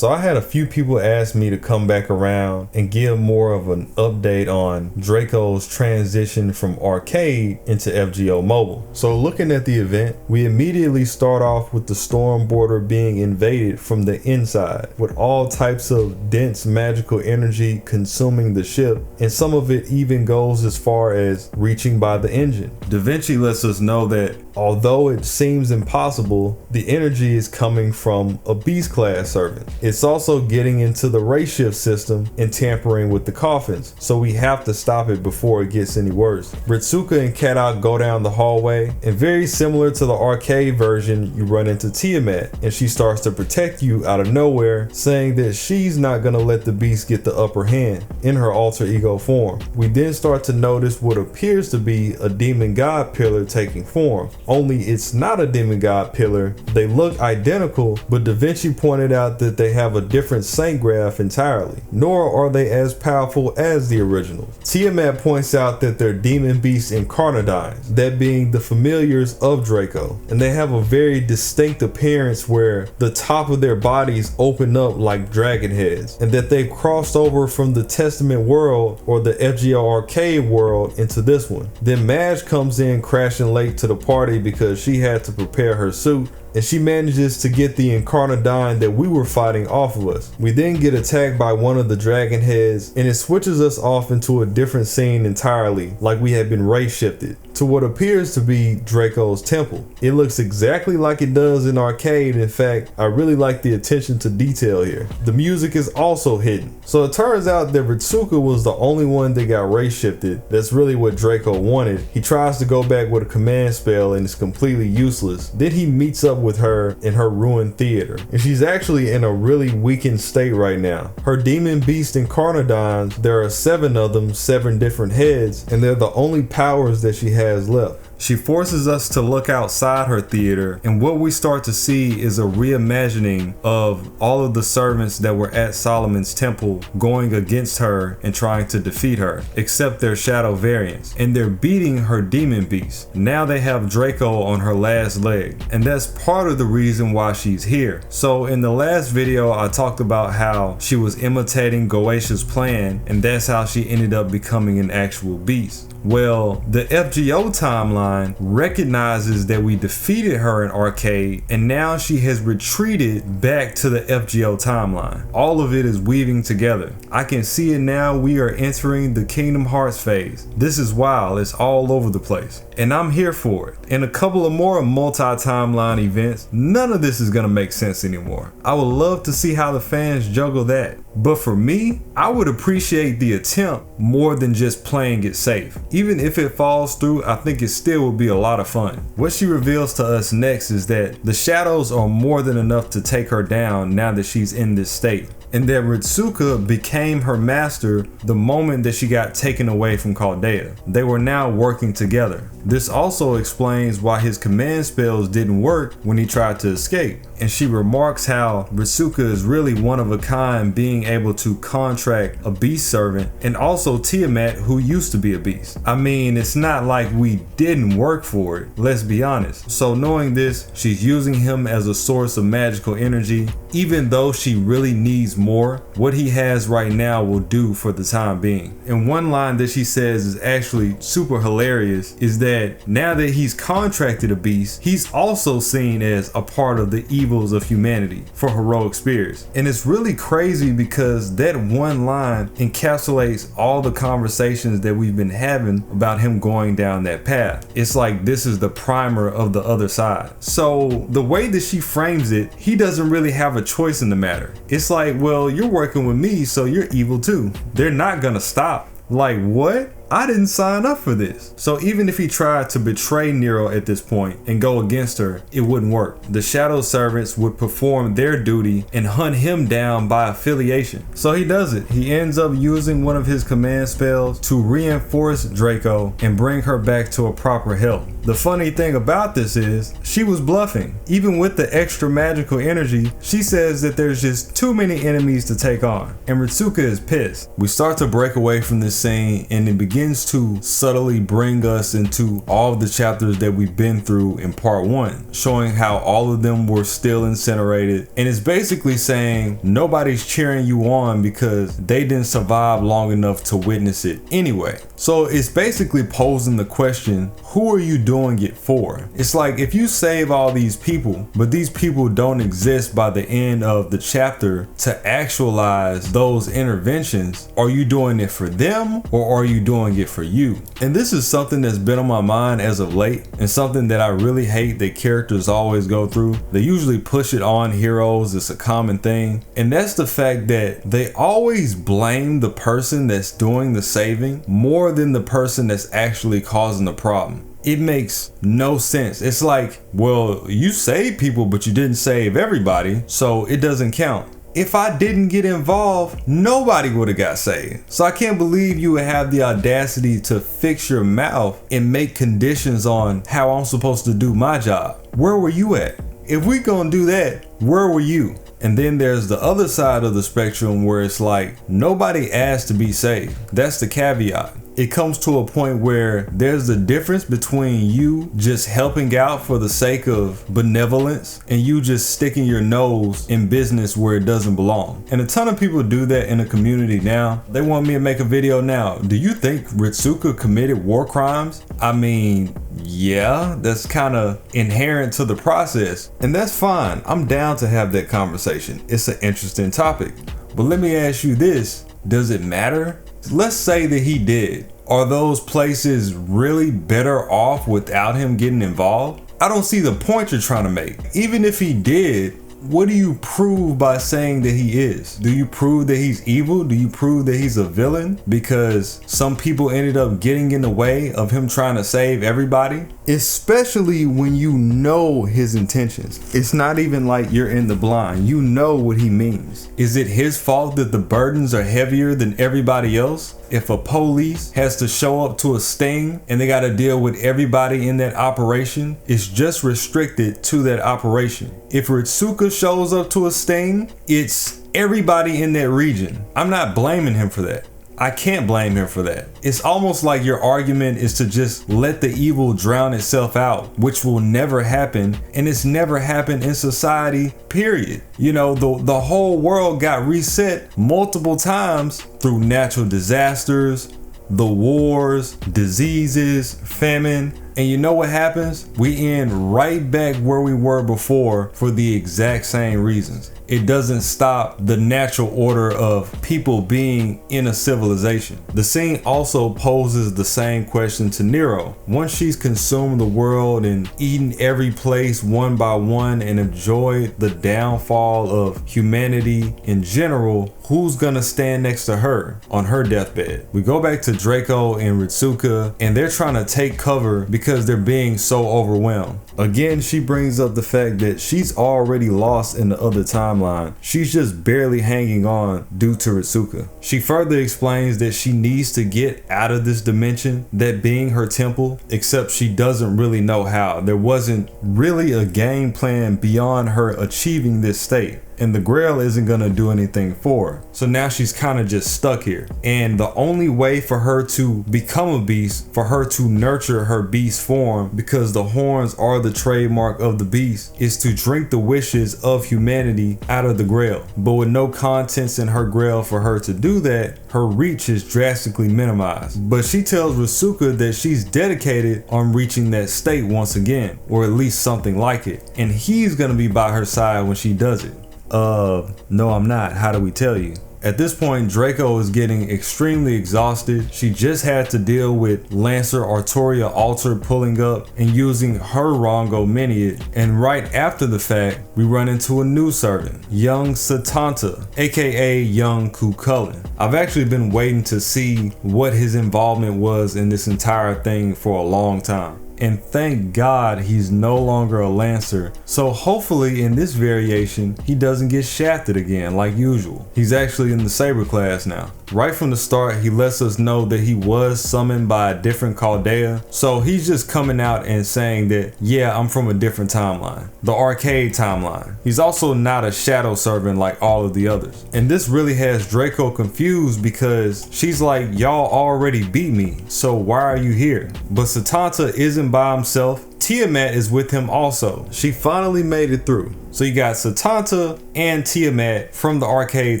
So I had a few people ask me to come back around and give more of an update on Draco's transition from arcade into FGO mobile. So looking at the event, we immediately start off with the storm border being invaded from the inside, with all types of dense magical energy consuming the ship, and some of it even goes as far as reaching by the engine. Da Vinci lets us know that although it seems impossible, the energy is coming from a beast class servant. It's also getting into the race shift system and tampering with the coffins, so we have to stop it before it gets any worse. Ritsuka and Katak go down the hallway, and very similar to the arcade version, you run into Tiamat, and she starts to protect you out of nowhere, saying that she's not gonna let the beast get the upper hand in her alter ego form. We then start to notice what appears to be a demon god pillar taking form, only it's not a demon god pillar. They look identical, but Da Vinci pointed out that they have a different saint graph entirely, nor are they as powerful as the originals. Tiamat points out that they're demon beast incarnadines, that being the familiars of Draco, and they have a very distinct appearance where the top of their bodies open up like dragon heads, and that they've crossed over from the Testament world or the FGO arcade world into this one. Then Madge comes in crashing late to the party because she had to prepare her suit, and she manages to get the Incarnadine that we were fighting off of us. We then get attacked by one of the dragon heads, and it switches us off into a different scene entirely, like we had been race shifted to what appears to be Draco's temple. It looks exactly like it does in arcade. In fact, I really like the attention to detail here. The music is also hidden. So it turns out that Ritsuka was the only one that got race shifted. That's really what Draco wanted. He tries to go back with a command spell and it's completely useless. Then he meets up with her in her ruined theater, and she's actually in a really weakened state right now. Her demon beast Incarnadines, there are 7 of them, 7 different heads, and they're the only powers that she has left. She forces us to look outside her theater, and what we start to see is a reimagining of all of the servants that were at Solomon's temple going against her and trying to defeat her, except their shadow variants, and they're beating her demon beast. Now they have Draco on her last leg, and that's part of the reason why she's here. So in the last video I talked about how she was imitating Goetia's plan, and that's how she ended up becoming an actual beast. Well, the FGO timeline recognizes that we defeated her in arcade, and now she has retreated back to the FGO timeline. All of it is weaving together. I can see it now. We are entering the Kingdom Hearts phase. This is wild. It's all over the place, and I'm here for it. In a couple of more multi-timeline events, none of this is gonna make sense anymore. I would love to see how the fans juggle that. But for me, I would appreciate the attempt more than just playing it safe. Even if it falls through, I think it still would be a lot of fun. What she reveals to us next is that the shadows are more than enough to take her down now that she's in this state, and that Ritsuka became her master the moment that she got taken away from Chaldea. They were now working together. This also explains why his command spells didn't work when he tried to escape. And she remarks how Ritsuka is really one of a kind, being able to contract a beast servant, and also Tiamat, who used to be a beast. I mean, it's not like we didn't work for it, let's be honest. So knowing this, she's using him as a source of magical energy. Even though she really needs more, what he has right now will do for the time being. And one line that she says is actually super hilarious is that now that he's contracted a beast, he's also seen as a part of the evils of humanity for heroic spirits. And it's really crazy because that one line encapsulates all the conversations that we've been having about him going down that path. It's like this is the primer of the other side. So the way that she frames it, he doesn't really have a choice in the matter. It's like, well, you're working with me, so you're evil too. They're not gonna stop. Like, what? I didn't sign up for this. So even if he tried to betray Nero at this point and go against her, it wouldn't work. The shadow servants would perform their duty and hunt him down by affiliation. So he does it. He ends up using one of his command spells to reinforce Draco and bring her back to a proper health. The funny thing about this is, she was bluffing. Even with the extra magical energy, she says that there's just too many enemies to take on, and Ritsuka is pissed. We start to break away from this scene, and it begins to subtly bring us into all of the chapters that we've been through in part 1, showing how all of them were still incinerated, and it's basically saying nobody's cheering you on because they didn't survive long enough to witness it anyway. So it's basically posing the question, who are you doing it for? It's like, if you save all these people, but these people don't exist by the end of the chapter to actualize those interventions, are you doing it for them or are you doing it for you? And this is something that's been on my mind as of late, and something that I really hate that characters always go through. They usually push it on heroes, it's a common thing, and that's the fact that they always blame the person that's doing the saving more than the person that's actually causing the problem. It makes no sense. It's like, well, you saved people, but you didn't save everybody, so it doesn't count. If I didn't get involved, nobody would have got saved. So I can't believe you would have the audacity to fix your mouth and make conditions on how I'm supposed to do my job. Where were you at? If we gonna do that, where were you? And then there's the other side of the spectrum where it's like, nobody asked to be saved. That's the caveat. It comes to a point where there's a difference between you just helping out for the sake of benevolence and you just sticking your nose in business where it doesn't belong. And a ton of people do that in the community now. They want me to make a video now. Do you think Ritsuka committed war crimes? I mean, yeah, that's kind of inherent to the process, and that's fine. I'm down to have that conversation. It's an interesting topic. But let me ask you this, does it matter? Let's say that he did. Are those places really better off without him getting involved? I don't see the point you're trying to make. Even if he did, what do you prove by saying that he is? Do you prove that he's evil? Do you prove that he's a villain because some people ended up getting in the way of him trying to save everybody? Especially when you know his intentions. It's not even like you're in the blind. You know what he means. Is it his fault that the burdens are heavier than everybody else? If a police has to show up to a sting and they got to deal with everybody in that operation, it's just restricted to that operation. If Ritsuka shows up to a sting, it's everybody in that region. I'm not blaming him for that. I can't blame him for that. It's almost like your argument is to just let the evil drown itself out, which will never happen, and it's never happened in society, period. You know, the whole world got reset multiple times through natural disasters, the wars, diseases, famine, and you know what happens? We end right back where we were before for the exact same reasons. It doesn't stop the natural order of people being in a civilization. The scene also poses the same question to Nero. Once she's consumed the world and eaten every place one by one and enjoyed the downfall of humanity in general, who's gonna stand next to her on her deathbed? We go back to Draco and Ritsuka, and they're trying to take cover because they're being so overwhelmed. Again, she brings up the fact that she's already lost in the other timeline. She's just barely hanging on due to Ritsuka. She further explains that she needs to get out of this dimension, that being her temple, except she doesn't really know how. There wasn't really a game plan beyond her achieving this state, and the Grail isn't gonna do anything for her. So now she's kind of just stuck here. And the only way for her to become a beast, for her to nurture her beast form, because the horns are the trademark of the beast, is to drink the wishes of humanity out of the Grail. But with no contents in her Grail for her to do that, her reach is drastically minimized. But she tells Ritsuka that she's dedicated on reaching that state once again, or at least something like it. And he's gonna be by her side when she does it. No, I'm not. How do we tell you? At this point, Draco is getting extremely exhausted. She just had to deal with Lancer Artoria Alter pulling up and using her Rongo Miniad. And right after the fact, we run into a new servant, young Satanta, aka young Kukulin. I've actually been waiting to see what his involvement was in this entire thing for a long time. and thank God he's no longer a Lancer. So hopefully in this variation, he doesn't get shafted again like usual. He's actually in the Saber class now. Right from the start, he lets us know that he was summoned by a different Chaldea. So he's just coming out and saying that, yeah, I'm from a different timeline, the arcade timeline. He's also not a shadow servant like all of the others. And this really has Draco confused because she's like, y'all already beat me, so why are you here? But Satanta isn't by himself. Tiamat is with him also. She finally made it through. So you got Satanta and Tiamat from the arcade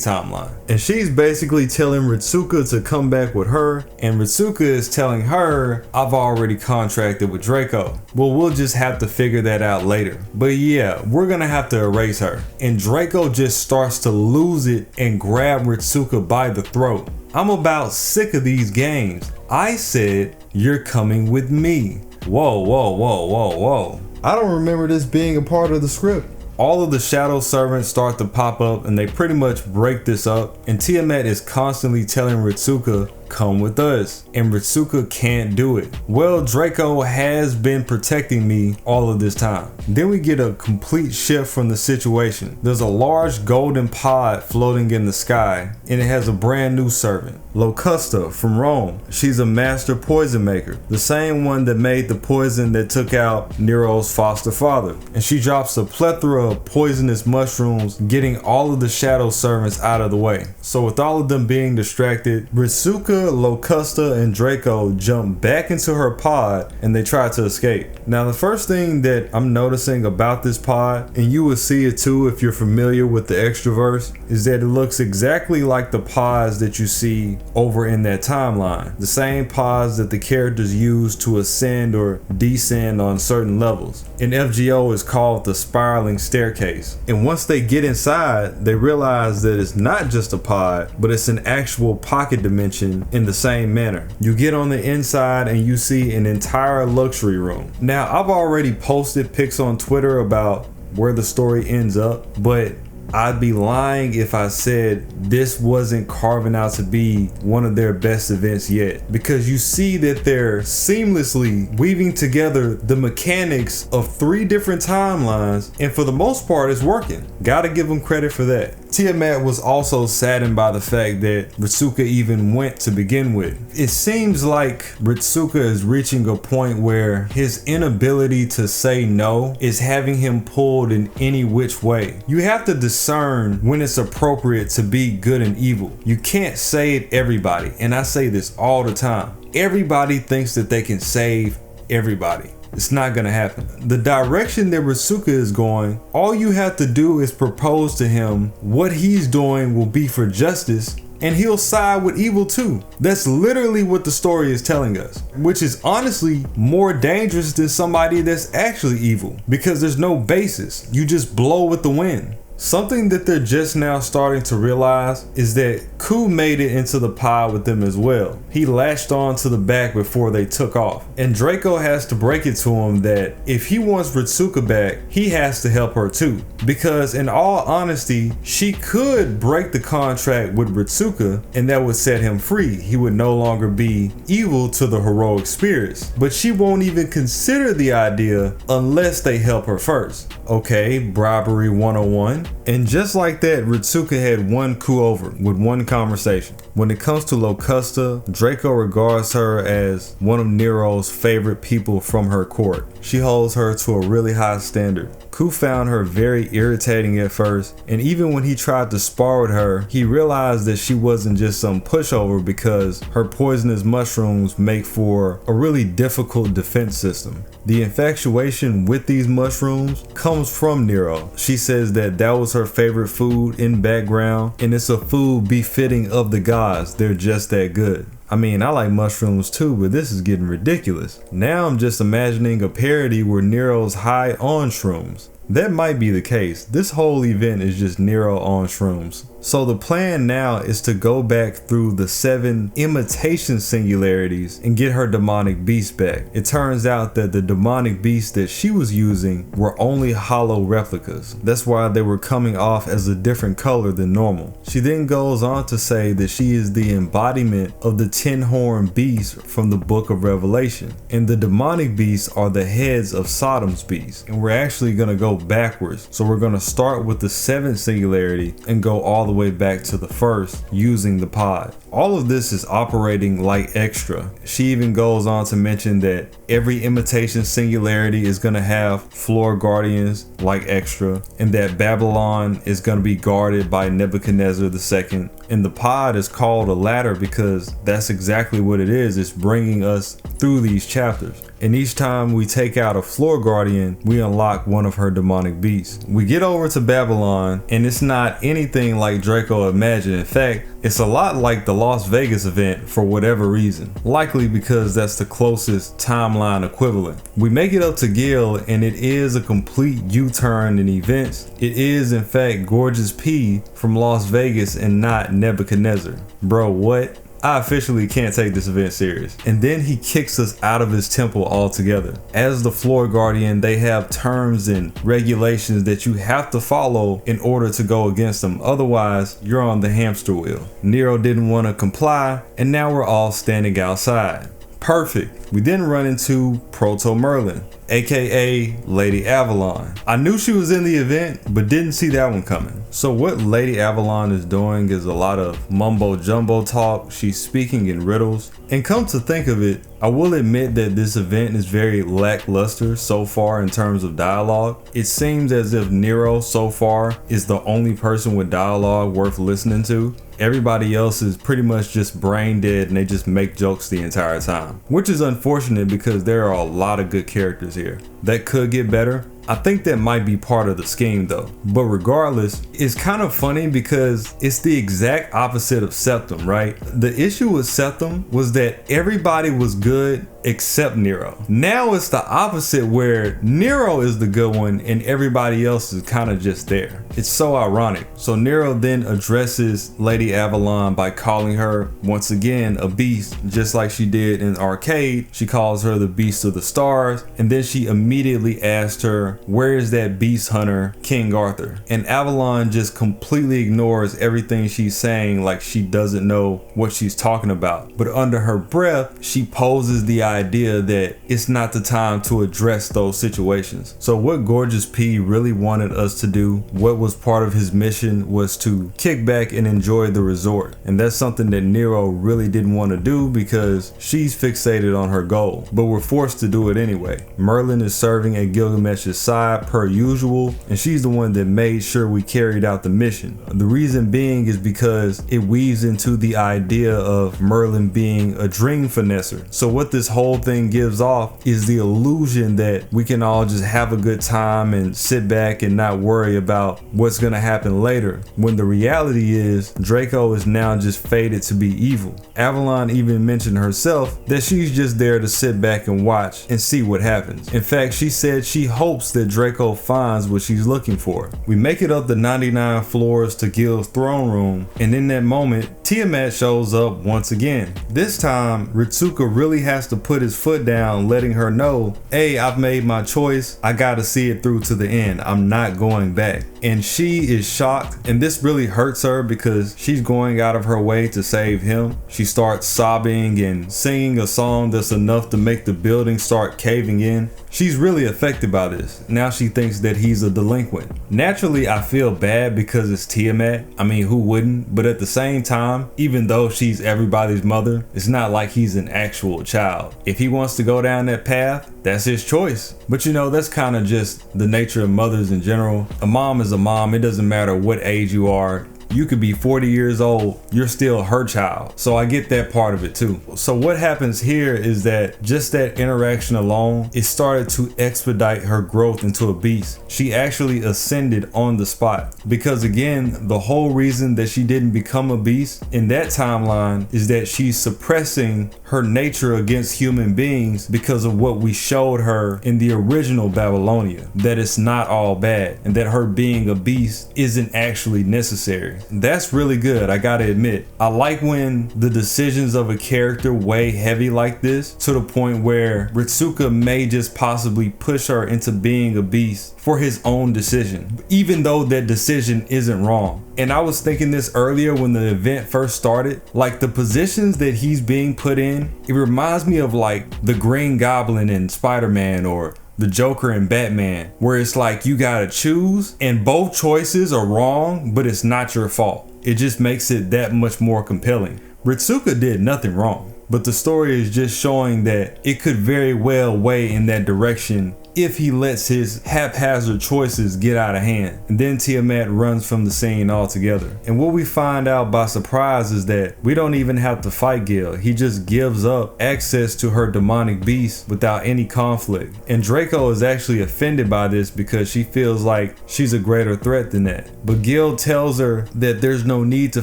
timeline. And she's basically telling Ritsuka to come back with her. And Ritsuka is telling her, I've already contracted with Draco. Well, we'll just have to figure that out later. But yeah, we're gonna have to erase her. And Draco just starts to lose it and grab Ritsuka by the throat. I'm about sick of these games. I said, you're coming with me. Whoa, whoa, whoa, whoa, whoa. I don't remember this being a part of the script. All of the shadow servants start to pop up and they pretty much break this up, and Tiamat is constantly telling Ritsuka, come with us, and Ritsuka can't do it. Well, Draco has been protecting me all of this time. Then we get a complete shift from the situation. There's a large golden pod floating in the sky, and it has a brand new servant, Locusta from Rome. She's a master poison maker, the same one that made the poison that took out Nero's foster father. And she drops a plethora of poisonous mushrooms, getting all of the shadow servants out of the way. So with all of them being distracted, Ritsuka, Locusta, and Draco jump back into her pod and they try to escape. Now the first thing that I'm noticing about this pod, and you will see it too if you're familiar with the Extraverse, is that it looks exactly like the pods that you see over in that timeline. The same pods that the characters use to ascend or descend on certain levels. In FGO is called the spiraling staircase. And once they get inside, they realize that it's not just a pod, but it's an actual pocket dimension in the same manner. You get on the inside and you see an entire luxury room. Now, I've already posted pics on Twitter about where the story ends up, but I'd be lying if I said this wasn't carving out to be one of their best events yet, because you see that they're seamlessly weaving together the mechanics of 3 different timelines, and for the most part it's working. Gotta give them credit for that. Tiamat was also saddened by the fact that Ritsuka even went to begin with. It seems like Ritsuka is reaching a point where his inability to say no is having him pulled in any which way. You have to discern when it's appropriate to be good and evil. You can't save everybody, and I say this all the time. Everybody thinks that they can save everybody. It's not gonna happen. The direction that Ritsuka is going, all you have to do is propose to him what he's doing will be for justice, and he'll side with evil too. That's literally what the story is telling us, which is honestly more dangerous than somebody that's actually evil, because there's no basis. You just blow with the wind. Something that they're just now starting to realize is that Ku made it into the pod with them as well. He latched on to the back before they took off. And Draco has to break it to him that if he wants Ritsuka back, he has to help her too. Because in all honesty, she could break the contract with Ritsuka and that would set him free. He would no longer be evil to the heroic spirits. But she won't even consider the idea unless they help her first. Okay, bribery 101. And just like that, Ritsuka had one Ku over with one conversation. When it comes to Locusta, Draco regards her as one of Nero's favorite people from her court. She holds her to a really high standard. Ku found her very irritating at first, and even when he tried to spar with her, he realized that she wasn't just some pushover because her poisonous mushrooms make for a really difficult defense system. The infatuation with these mushrooms comes from Nero. She says that that was her favorite food in background, and it's a food befitting of the gods. They're just that good. I mean, I like mushrooms too, but this is getting ridiculous. Now I'm just imagining a parody where Nero's high on shrooms. That might be the case. This whole event is just Nero on shrooms. So the plan now is to go back through the 7 imitation singularities and get her demonic beast back. It turns out that the demonic beasts that she was using were only hollow replicas. That's why they were coming off as a different color than normal. She then goes on to say that she is the embodiment of the 10-horned beast from the book of Revelation. And the demonic beasts are the heads of Sodom's beasts. And we're actually going to go backwards. So we're going to start with the 7th singularity and go all the way back to the first using the pod. All of this is operating like extra. She even goes on to mention that every imitation singularity is going to have floor guardians like extra, and that Babylon is going to be guarded by Nebuchadnezzar II. And the pod is called a ladder because that's exactly what it is. It's bringing us through these chapters. And each time we take out a floor guardian, we unlock one of her demonic beasts. We get over to Babylon, and it's not anything like Draco imagined. In fact, it's a lot like the Las Vegas event for whatever reason. Likely because that's the closest timeline equivalent. We make it up to Gil, and it is a complete U-turn in events. It is in fact Gorgeous P from Las Vegas and not Nebuchadnezzar. Bro, what? I officially can't take this event serious. And then he kicks us out of his temple altogether. As the floor guardian, they have terms and regulations that you have to follow in order to go against them. Otherwise, you're on the hamster wheel. Nero didn't want to comply, and now we're all standing outside. Perfect. We then run into Proto Merlin, aka Lady Avalon. I knew she was in the event, but didn't see that one coming. So what Lady Avalon is doing is a lot of mumbo jumbo talk. She's speaking in riddles. And come to think of it, I will admit that this event is very lackluster so far in terms of dialogue. It seems as if Nero so far is the only person with dialogue worth listening to. Everybody else is pretty much just brain dead and they just make jokes the entire time, which is unfortunate because there are a lot of good characters here. That could get better. I think that might be part of the scheme though. But regardless, it's kind of funny because it's the exact opposite of Septum, right? The issue with Septum was that everybody was good except Nero. Now it's the opposite where Nero is the good one and everybody else is kind of just there. It's so ironic. So Nero then addresses Lady Avalon by calling her once again a beast, just like she did in Arcade. She calls her the Beast of the Stars, and then she immediately asked her, where is that beast hunter, King Arthur? And Avalon just completely ignores everything she's saying like she doesn't know what she's talking about. But under her breath, she poses the idea that it's not the time to address those situations. So what Gorgeous P really wanted us to do, what was part of his mission, was to kick back and enjoy the resort. And that's something that Nero really didn't want to do because she's fixated on her goal. But we're forced to do it anyway. Merlin is serving at Gilgamesh's side per usual, and she's the one that made sure we carried out the mission. The reason being is because it weaves into the idea of Merlin being a dream finesser. So what this whole thing gives off is the illusion that we can all just have a good time and sit back and not worry about what's going to happen later, when the reality is Draco is now just fated to be evil. Avalon even mentioned herself that she's just there to sit back and watch and see what happens. In fact, she said she hopes that Draco finds what she's looking for. We make it up the 99 floors to Gil's throne room, and in that moment, Tiamat shows up once again. This time, Ritsuka really has to put his foot down, letting her know, hey, I've made my choice. I gotta see it through to the end. I'm not going back. And she is shocked, and this really hurts her because she's going out of her way to save him. She starts sobbing and singing a song that's enough to make the building start caving in. She's really affected by this. Now she thinks that he's a delinquent. Naturally, I feel bad because it's Tiamat. I mean, who wouldn't? But at the same time, even though she's everybody's mother, it's not like he's an actual child. If he wants to go down that path, that's his choice. But you know, that's kind of just the nature of mothers in general. A mom is a mom. It doesn't matter what age you are. you could be 40 years old, you're still her child. So I get that part of it too. So what happens here is that just that interaction alone, it started to expedite her growth into a beast. She actually ascended on the spot, because again, the whole reason that she didn't become a beast in that timeline is that she's suppressing her nature against human beings because of what we showed her in the original Babylonia, that it's not all bad and that her being a beast isn't actually necessary. That's really good, I gotta admit. I like when the decisions of a character weigh heavy like this, to the point where Ritsuka may just possibly push her into being a beast for his own decision, even though that decision isn't wrong. And I was thinking this earlier when the event first started, like the positions that he's being put in, it reminds me of like the Green Goblin in Spider-Man or the Joker and Batman, where it's like you gotta choose and both choices are wrong, but it's not your fault. It just makes it that much more compelling. Ritsuka did nothing wrong, but the story is just showing that it could very well weigh in that direction if he lets his haphazard choices get out of hand. And then Tiamat runs from the scene altogether. And what we find out by surprise is that we don't even have to fight Gil. He just gives up access to her demonic beast without any conflict. And Draco is actually offended by this because she feels like she's a greater threat than that. But Gil tells her that there's no need to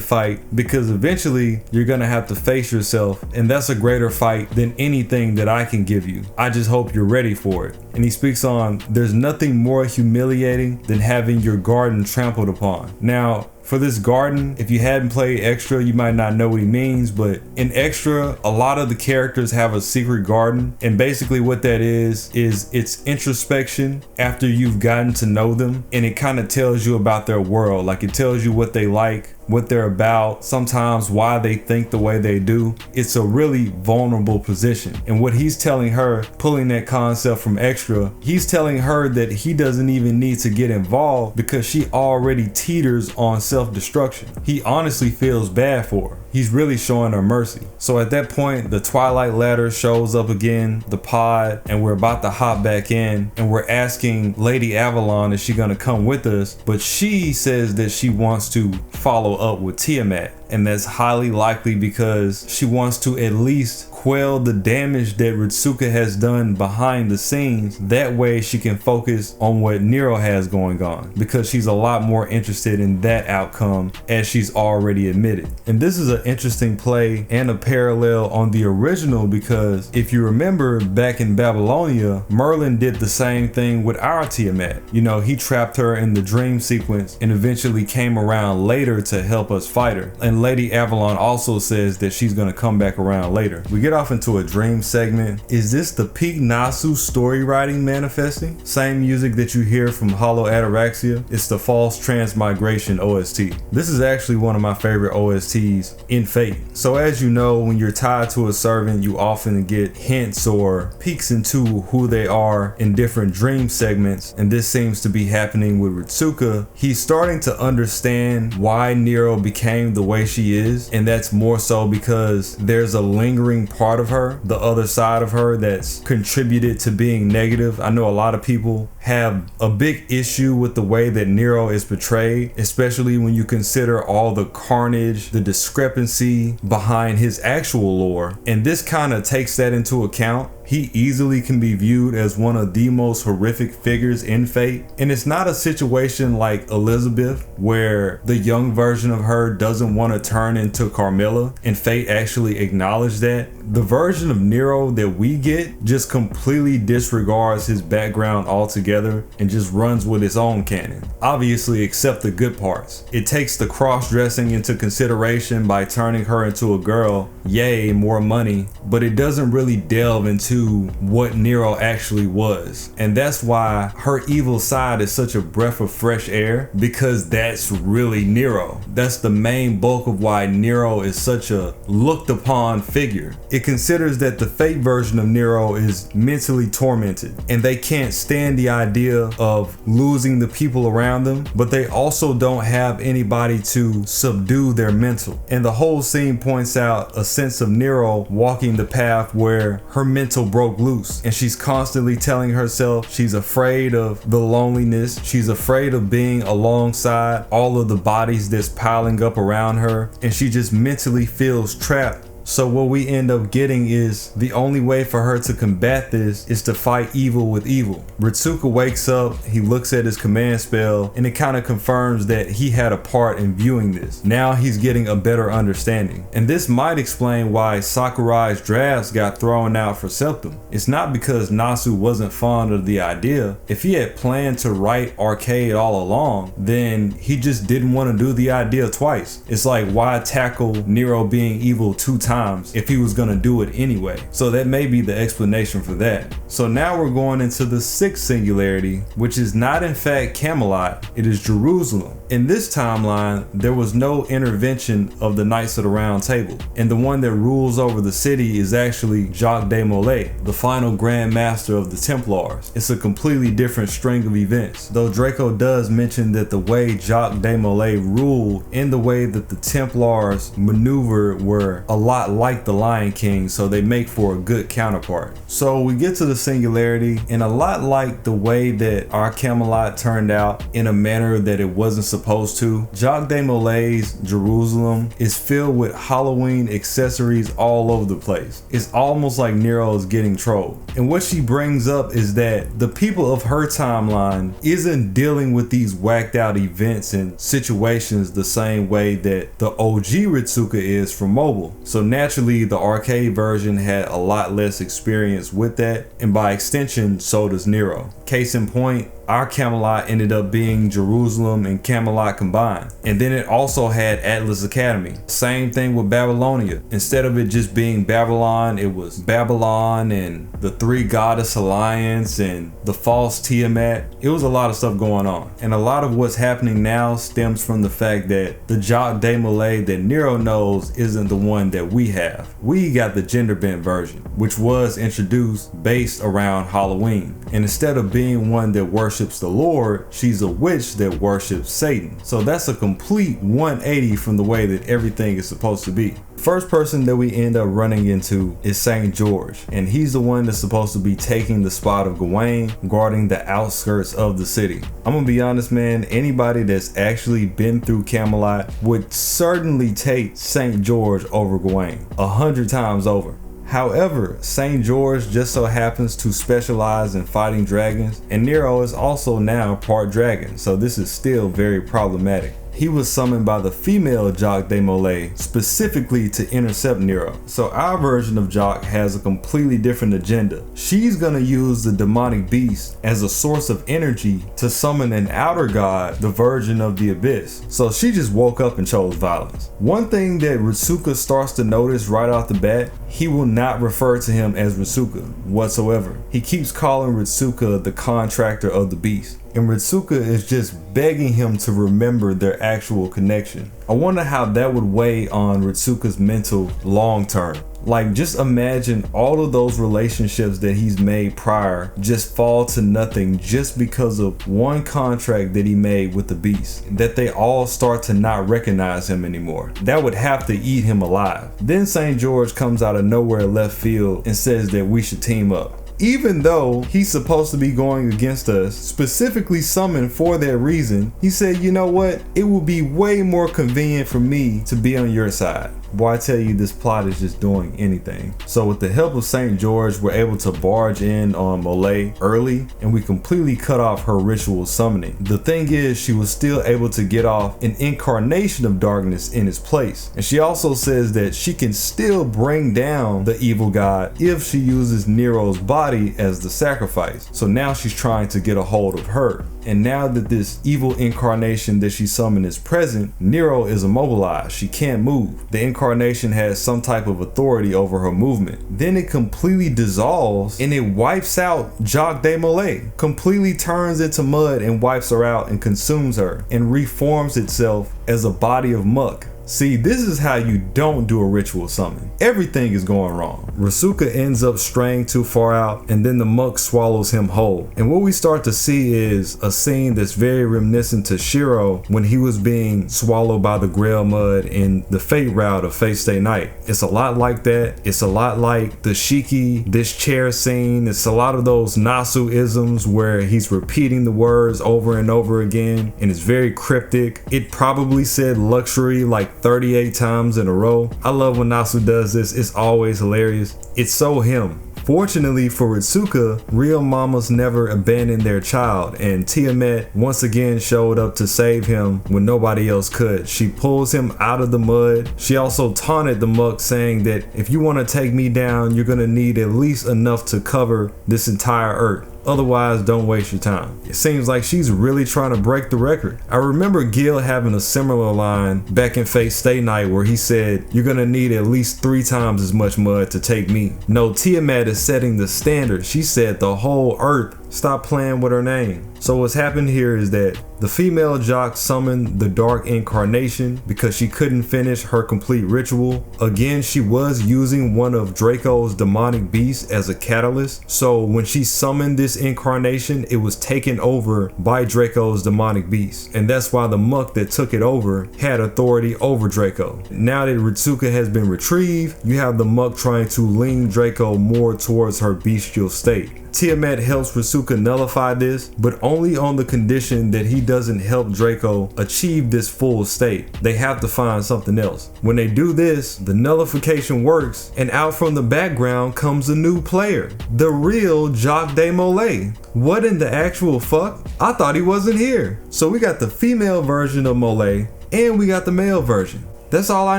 fight because eventually you're gonna have to face yourself, and that's a greater fight than anything that I can give you. I just hope you're ready for it. And he speaks on, there's nothing more humiliating than having your garden trampled upon. Now, for this garden, if you hadn't played Extra, you might not know what he means, but in Extra, a lot of the characters have a secret garden, and basically what that is it's introspection after you've gotten to know them, and it kind of tells you about their world. Like, it tells you what they like, what they're about, sometimes why they think the way they do. It's a really vulnerable position. And what he's telling her, pulling that concept from Extra, he's telling her that he doesn't even need to get involved because she already teeters on self-destruction. He honestly feels bad for her. He's really showing her mercy. So at that point, the Twilight Ladder shows up again, the pod, and we're about to hop back in, and we're asking Lady Avalon, is she gonna come with us? But she says that she wants to follow up with Tiamat, and that's highly likely because she wants to at least quell the damage that Ritsuka has done behind the scenes. That way she can focus on what Nero has going on, because she's a lot more interested in that outcome, as she's already admitted. And this is an interesting play and a parallel on the original, because if you remember back in Babylonia, Merlin did the same thing with our Tiamat. You know, he trapped her in the dream sequence and eventually came around later to help us fight her. And Lady Avalon also says that she's gonna come back around later. We get off into a dream segment. Is this the peak Nasu story writing manifesting? Same music that you hear from Hollow Ataraxia. It's the False Transmigration OST. This is actually one of my favorite OSTs in Fate. So as you know, when you're tied to a servant, you often get hints or peeks into who they are in different dream segments, and this seems to be happening with Ritsuka. He's starting to understand why Nero became the way she is, and that's more so because there's a lingering part of her, the other side of her, that's contributed to being negative. I know a lot of people have a big issue with the way that Nero is portrayed, especially when you consider all the carnage, the discrepancy behind his actual lore, and this kind of takes that into account. He easily can be viewed as one of the most horrific figures in Fate. And it's not a situation like Elizabeth, where the young version of her doesn't want to turn into Carmilla, and Fate actually acknowledged that. The version of Nero that we get just completely disregards his background altogether and just runs with its own canon. Obviously, except the good parts. It takes the cross-dressing into consideration by turning her into a girl. Yay, more money. But it doesn't really delve into what Nero actually was. And that's why her evil side is such a breath of fresh air, because that's really Nero. That's the main bulk of why Nero is such a looked upon figure. It considers that the Fate version of Nero is mentally tormented, and they can't stand the idea of losing the people around them, but they also don't have anybody to subdue their mental. And the whole scene points out a sense of Nero walking the path where her mental broke loose, and she's constantly telling herself she's afraid of the loneliness, she's afraid of being alongside all of the bodies that's piling up around her, and she just mentally feels trapped. So what we end up getting is the only way for her to combat this is to fight evil with evil. Ritsuka wakes up, he looks at his command spell, and it kind of confirms that he had a part in viewing this. Now he's getting a better understanding. And this might explain why Sakurai's drafts got thrown out for Septum. It's not because Nasu wasn't fond of the idea. If he had planned to write Arcade all along, then he just didn't want to do the idea twice. It's like, why tackle Nero being evil 2 times if he was gonna do it anyway? So that may be the explanation for that. So now we're going into the 6th singularity, which is not in fact Camelot, it is Jerusalem. In this timeline, there was no intervention of the Knights of the Round Table, and the one that rules over the city is actually Jacques de Molay, the final Grand Master of the Templars. It's a completely different string of events, though Draco does mention that the way Jacques de Molay ruled and the way that the Templars maneuvered were a lot like the Lion King, so they make for a good counterpart. So we get to the singularity, and a lot like the way that our Camelot turned out in a manner that it wasn't supposed to, Jacques de Molay's Jerusalem is filled with Halloween accessories all over the place. It's almost like Nero is getting trolled. And what she brings up is that the people of her timeline isn't dealing with these whacked out events and situations the same way that the OG Ritsuka is for mobile. So naturally, the arcade version had a lot less experience with that, and by extension, so does Nero. Case in point, our Camelot ended up being Jerusalem and Camelot combined. And then it also had Atlas Academy. Same thing with Babylonia. Instead of it just being Babylon, it was Babylon and the Three Goddess Alliance and the false Tiamat. It was a lot of stuff going on. And a lot of what's happening now stems from the fact that the Jacques de Molay that Nero knows isn't the one that we have. We got the gender bent version, which was introduced based around Halloween. And instead of being one that worships the Lord, she's a witch that worships Satan. So that's a complete 180 from the way that everything is supposed to be. First person that we end up running into is St. George, and he's the one that's supposed to be taking the spot of Gawain, guarding the outskirts of the city. I'm gonna be honest, man, anybody that's actually been through Camelot would certainly take St. George over Gawain 100 times over. However, St. George just so happens to specialize in fighting dragons, and Nero is also now part dragon, so this is still very problematic. He was summoned by the female Jacques de Molay specifically to intercept Nero. So our version of Jacques has a completely different agenda. She's gonna use the demonic beast as a source of energy to summon an outer god, the Virgin of the Abyss. So she just woke up and chose violence. One thing that Ritsuka starts to notice right off the bat, he will not refer to him as Ritsuka whatsoever. He keeps calling Ritsuka the contractor of the beast. And Ritsuka is just begging him to remember their actual connection. I wonder how that would weigh on Ritsuka's mental long term. Like, just imagine all of those relationships that he's made prior just fall to nothing just because of one contract that he made with the beast, that they all start to not recognize him anymore. That would have to eat him alive. Then St. George comes out of nowhere left field and says that we should team up. Even though he's supposed to be going against us, specifically summoned for that reason, he said, you know what? It will be way more convenient for me to be on your side. Boy, I tell you, this plot is just doing anything. So with the help of St. George, we're able to barge in on Molay early, and we completely cut off her ritual summoning. The thing is, she was still able to get off an incarnation of darkness in its place. And she also says that she can still bring down the evil god if she uses Nero's body as the sacrifice. So now she's trying to get a hold of her. And now that this evil incarnation that she summoned is present, Nero is immobilized. She can't move. The incarnation has some type of authority over her movement. Then it completely dissolves and it wipes out Jacques de Molay. Completely turns into mud and wipes her out and consumes her and reforms itself as a body of muck. See, this is how you don't do a ritual summon. Everything is going wrong. Rasuka ends up straying too far out, and then the muck swallows him whole. And what we start to see is a scene that's very reminiscent to Shiro when he was being swallowed by the Grail Mud in the Fate route of Fate Stay Night. It's a lot like that. It's a lot like the Shiki, this chair scene. It's a lot of those Nasu-isms where he's repeating the words over and over again, and it's very cryptic. It probably said luxury like 38 times in a row. I love when Nasu does this. It's always hilarious. It's so him. Fortunately for Ritsuka, real mamas never abandon their child, and Tiamat once again showed up to save him when nobody else could. She pulls him out of the mud. She also taunted the muck, saying that if you want to take me down, you're gonna need at least enough to cover this entire earth. Otherwise, don't waste your time. It seems like she's really trying to break the record. I remember Gil having a similar line back in Fate Stay Night where he said, you're gonna need at least 3 times as much mud to take me. No, Tiamat is setting the standard. She said the whole earth. Stop playing with her name. So what's happened here is that the female jock summoned the dark incarnation because she couldn't finish her complete ritual. Again, she was using one of Draco's demonic beasts as a catalyst. So when she summoned this incarnation, it was taken over by Draco's demonic beast. And that's why the muck that took it over had authority over Draco. Now that Ritsuka has been retrieved, you have the muck trying to lean Draco more towards her bestial state. Tiamat helps Rasuka nullify this, but only on the condition that he doesn't help Draco achieve this full state. They have to find something else. When they do this, the nullification works, and out from the background comes a new player, the real Jacques de Molay. What in the actual fuck? I thought he wasn't here. So we got the female version of Molay, and we got the male version. That's all I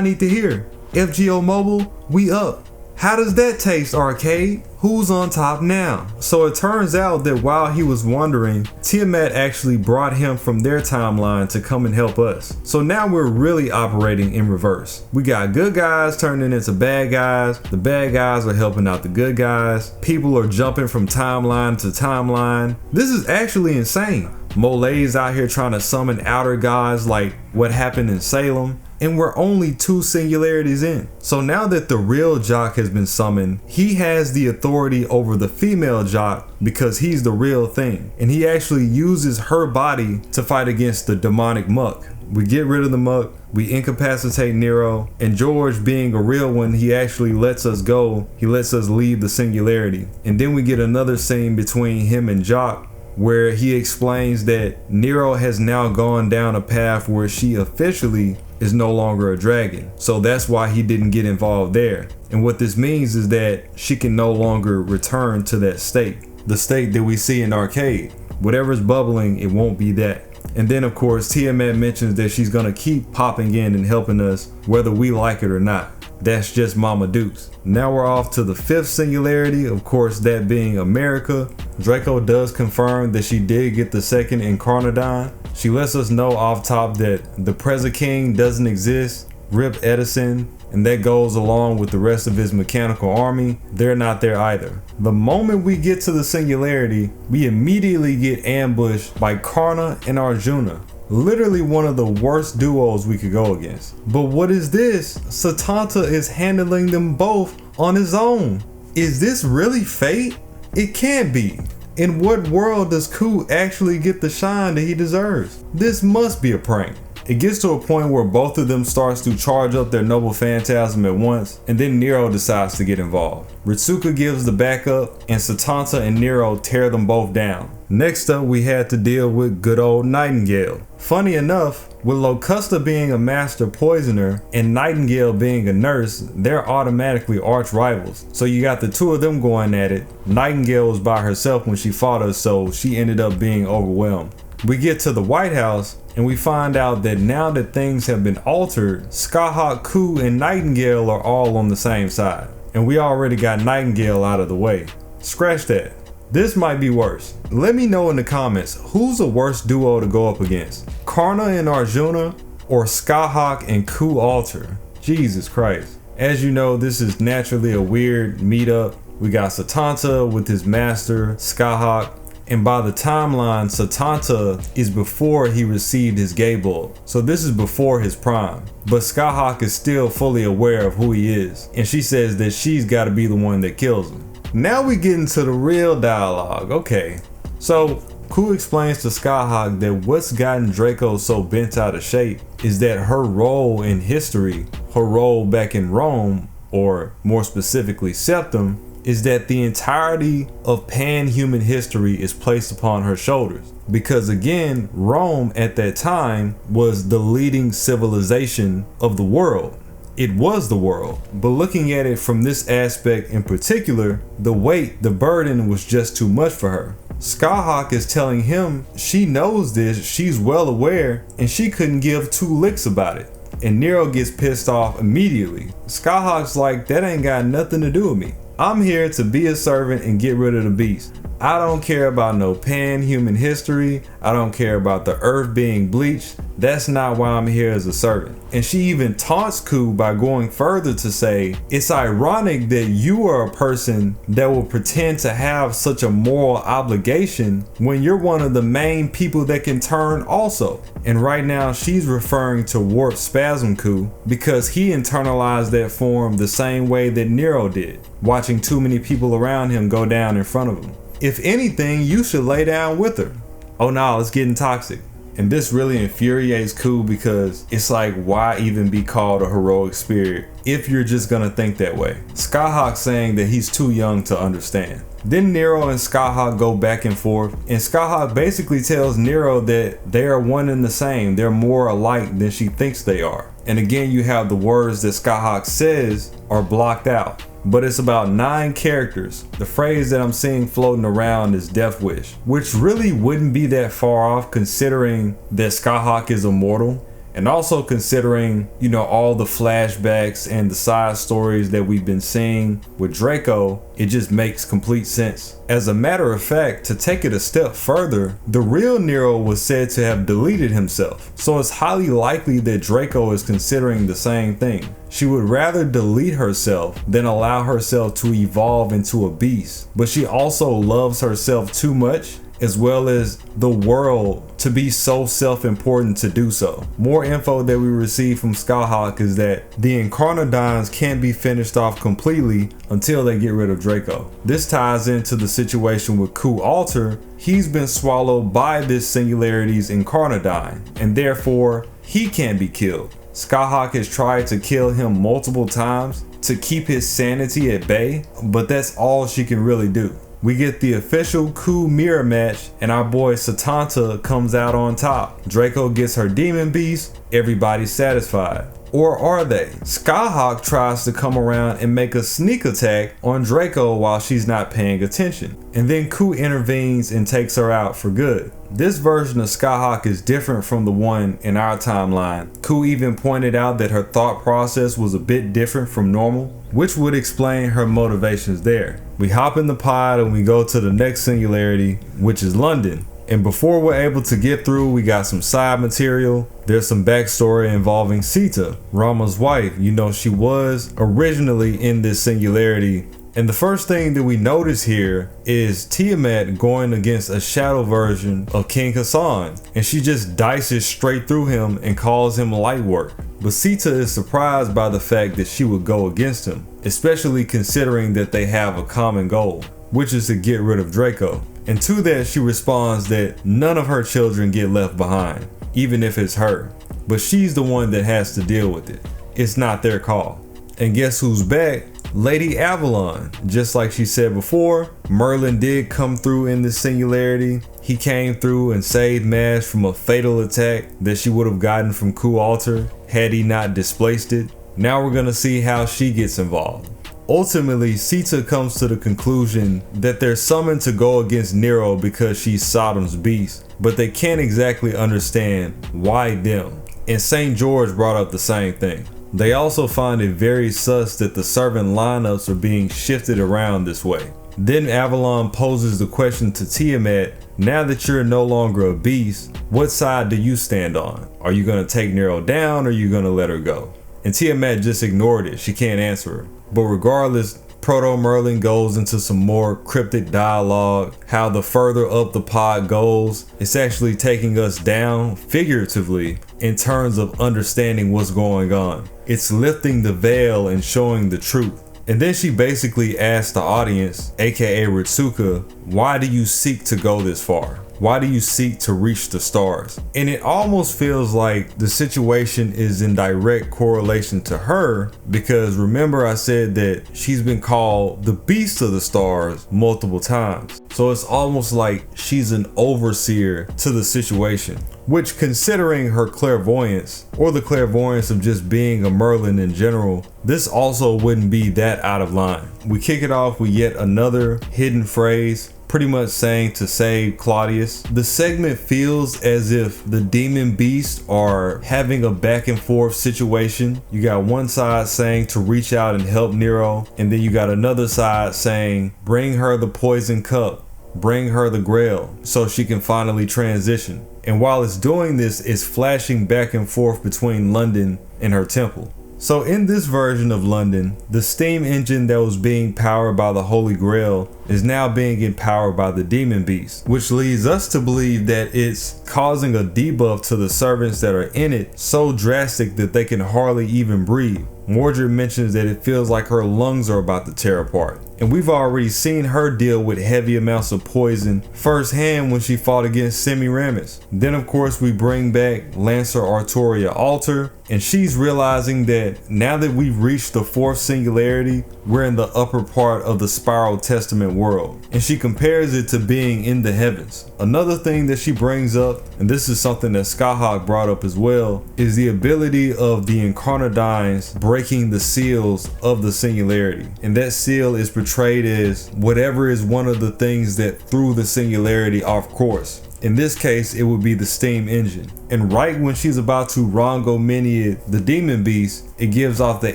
need to hear. FGO Mobile, we up. How does that taste, Arcade? Who's on top now? So it turns out that while he was wandering, Tiamat actually brought him from their timeline to come and help us. So now we're really operating in reverse. We got good guys turning into bad guys. The bad guys are helping out the good guys. People are jumping from timeline to timeline. This is actually insane. Molay's out here trying to summon outer gods like what happened in Salem. And we're only 2 singularities in. So now that the real Jock has been summoned, he has the authority over the female Jock because he's the real thing. And he actually uses her body to fight against the demonic muck. We get rid of the muck, we incapacitate Nero, and George, being a real one, he actually lets us go. He lets us leave the singularity. And then we get another scene between him and Jock where he explains that Nero has now gone down a path where she officially is no longer a dragon. So that's why he didn't get involved there. And what this means is that she can no longer return to that state. The state that we see in Arcade. Whatever's bubbling, it won't be that. And then of course Tiamat mentions that she's gonna keep popping in and helping us whether we like it or not. That's just Mama Dukes. Now we're off to the 5th singularity, of course that being America. Draco does confirm that she did get the 2nd Incarnadine. She lets us know off top that the Preza King doesn't exist, Rip Edison, and that goes along with the rest of his mechanical army. They're not there either. The moment we get to the singularity, we immediately get ambushed by Karna and Arjuna. Literally one of the worst duos we could go against. But what is this? Satanta is handling them both on his own. Is this really fate? It can't be. In what world does Ku actually get the shine that he deserves? This must be a prank. It gets to a point where both of them starts to charge up their noble phantasm at once, and then Nero decides to get involved. Ritsuka gives the backup, and Satanta and Nero tear them both down. Next up, we had to deal with good old Nightingale. Funny enough, with Locusta being a master poisoner and Nightingale being a nurse, they're automatically arch rivals. So you got the 2 of them going at it. Nightingale was by herself when she fought us, so she ended up being overwhelmed. We get to the White House and we find out that now that things have been altered, Skyhawk, Ku, and Nightingale are all on the same side. And we already got Nightingale out of the way. Scratch that. This might be worse. Let me know in the comments, who's the worst duo to go up against? Karna and Arjuna or Skyhawk and Ku Alter? Jesus Christ. As you know, this is naturally a weird meetup. We got Satanta with his master, Skyhawk, And by the timeline, Satanta is before he received his gay bulb. So this is before his prime. But Skyhawk is still fully aware of who he is. And she says that she's got to be the one that kills him. Now we get into the real dialogue. Okay. So Ku explains to Skyhawk that what's gotten Draco so bent out of shape is that her role in history, her role back in Rome, or more specifically Septum, is that the entirety of pan-human history is placed upon her shoulders. Because again, Rome at that time was the leading civilization of the world. It was the world. But looking at it from this aspect in particular, the weight, the burden was just too much for her. Skyhawk is telling him she knows this, she's well aware, and she couldn't give two licks about it. And Nero gets pissed off immediately. Skyhawk's like, that ain't got nothing to do with me. I'm here to be a servant and get rid of the beast. I don't care about no pan-human history. I don't care about the earth being bleached. That's not why I'm here as a servant. And she even taunts Ku by going further to say, it's ironic that you are a person that will pretend to have such a moral obligation when you're one of the main people that can turn also. And right now she's referring to Warp Spasm Ku because he internalized that form the same way that Nero did, watching too many people around him go down in front of him. If anything, you should lay down with her. Oh no, it's getting toxic. And this really infuriates Ku because it's like, why even be called a heroic spirit if you're just gonna think that way? Skyhawk saying that he's too young to understand. Then Nero and Skyhawk go back and forth, and Skyhawk basically tells Nero that they are one and the same. They're more alike than she thinks they are. And again, you have the words that Skyhawk says are blocked out. But it's about 9 characters. The phrase that I'm seeing floating around is Death Wish, which really wouldn't be that far off considering that Skyhawk is immortal. And also considering, you know, all the flashbacks and the side stories that we've been seeing with Draco, it just makes complete sense. As a matter of fact, to take it a step further, the real Nero was said to have deleted himself. So it's highly likely that Draco is considering the same thing. She would rather delete herself than allow herself to evolve into a beast. But she also loves herself too much, as well as the world, to be so self-important to do so. More info that we receive from Skyhawk is that the Incarnadines can't be finished off completely until they get rid of Draco. This ties into the situation with Ku Alter. He's been swallowed by this singularity's Incarnadine, and therefore he can't be killed. Skyhawk has tried to kill him multiple times to keep his sanity at bay, but that's all she can really do. We get the official Ku mirror match, and our boy Satanta comes out on top. Draco gets her demon beast, everybody's satisfied. Or are they? Skyhawk tries to come around and make a sneak attack on Draco while she's not paying attention. And then Ku intervenes and takes her out for good. This version of Skyhawk is different from the one in our timeline. Ku even pointed out that her thought process was a bit different from normal, which would explain her motivations there. We hop in the pod and we go to the next singularity, which is London. And before we're able to get through, we got some side material. There's some backstory involving Tsiah, Rama's wife. You know, she was originally in this singularity. And the first thing that we notice here is Tiamat going against a shadow version of King Hassan. And she just dices straight through him and calls him light work. But Tsiah is surprised by the fact that she would go against him, especially considering that they have a common goal, which is to get rid of Draco. And to that she responds that none of her children get left behind, even if it's her. But she's the one that has to deal with it. It's not their call. And guess who's back? Lady Avalon. Just like she said before, Merlin did come through in this singularity. He came through and saved Mash from a fatal attack that she would have gotten from Ku Alter had he not displaced it. Now we're gonna see how she gets involved. Ultimately, Tsiah comes to the conclusion that they're summoned to go against Nero because she's Sodom's beast, but they can't exactly understand why them. And St. George brought up the same thing. They also find it very sus that the servant lineups are being shifted around this way. Then Avalon poses the question to Tiamat, now that you're no longer a beast, what side do you stand on? Are you gonna take Nero down or are you gonna let her go? And Tiamat just ignored it, she can't answer her. But regardless, Proto-Merlin goes into some more cryptic dialogue, how the further up the pod goes, it's actually taking us down figuratively in terms of understanding what's going on. It's lifting the veil and showing the truth. And then she basically asks the audience, aka Ritsuka, why do you seek to go this far? Why do you seek to reach the stars? And it almost feels like the situation is in direct correlation to her, because remember I said that she's been called the beast of the stars multiple times. So it's almost like she's an overseer to the situation, which, considering her clairvoyance, or the clairvoyance of just being a Merlin in general, this also wouldn't be that out of line. We kick it off with yet another hidden phrase, pretty much saying to save Claudius. The segment feels as if the demon beasts are having a back and forth situation. You got one side saying to reach out and help Nero, and then you got another side saying bring her the poison cup, bring her the grail, so she can finally transition. And while it's doing this, it's flashing back and forth between London and her temple. So in this version of London, the steam engine that was being powered by the Holy Grail is now being empowered by the demon beast, which leads us to believe that it's causing a debuff to the servants that are in it so drastic that they can hardly even breathe. Mordred mentions that it feels like her lungs are about to tear apart. And we've already seen her deal with heavy amounts of poison firsthand when she fought against Semiramis. Then of course we bring back Lancer Artoria Alter, and she's realizing that now that we've reached the fourth singularity, we're in the upper part of the Spiral Testament world. And she compares it to being in the heavens. Another thing that she brings up, and this is something that Skyhawk brought up as well, is the ability of the Incarnadines breaking the seals of the singularity. And that seal is portrayed as whatever is one of the things that threw the singularity off course. In this case, it would be the steam engine. And right when she's about to Rongominiad the demon beast, it gives off the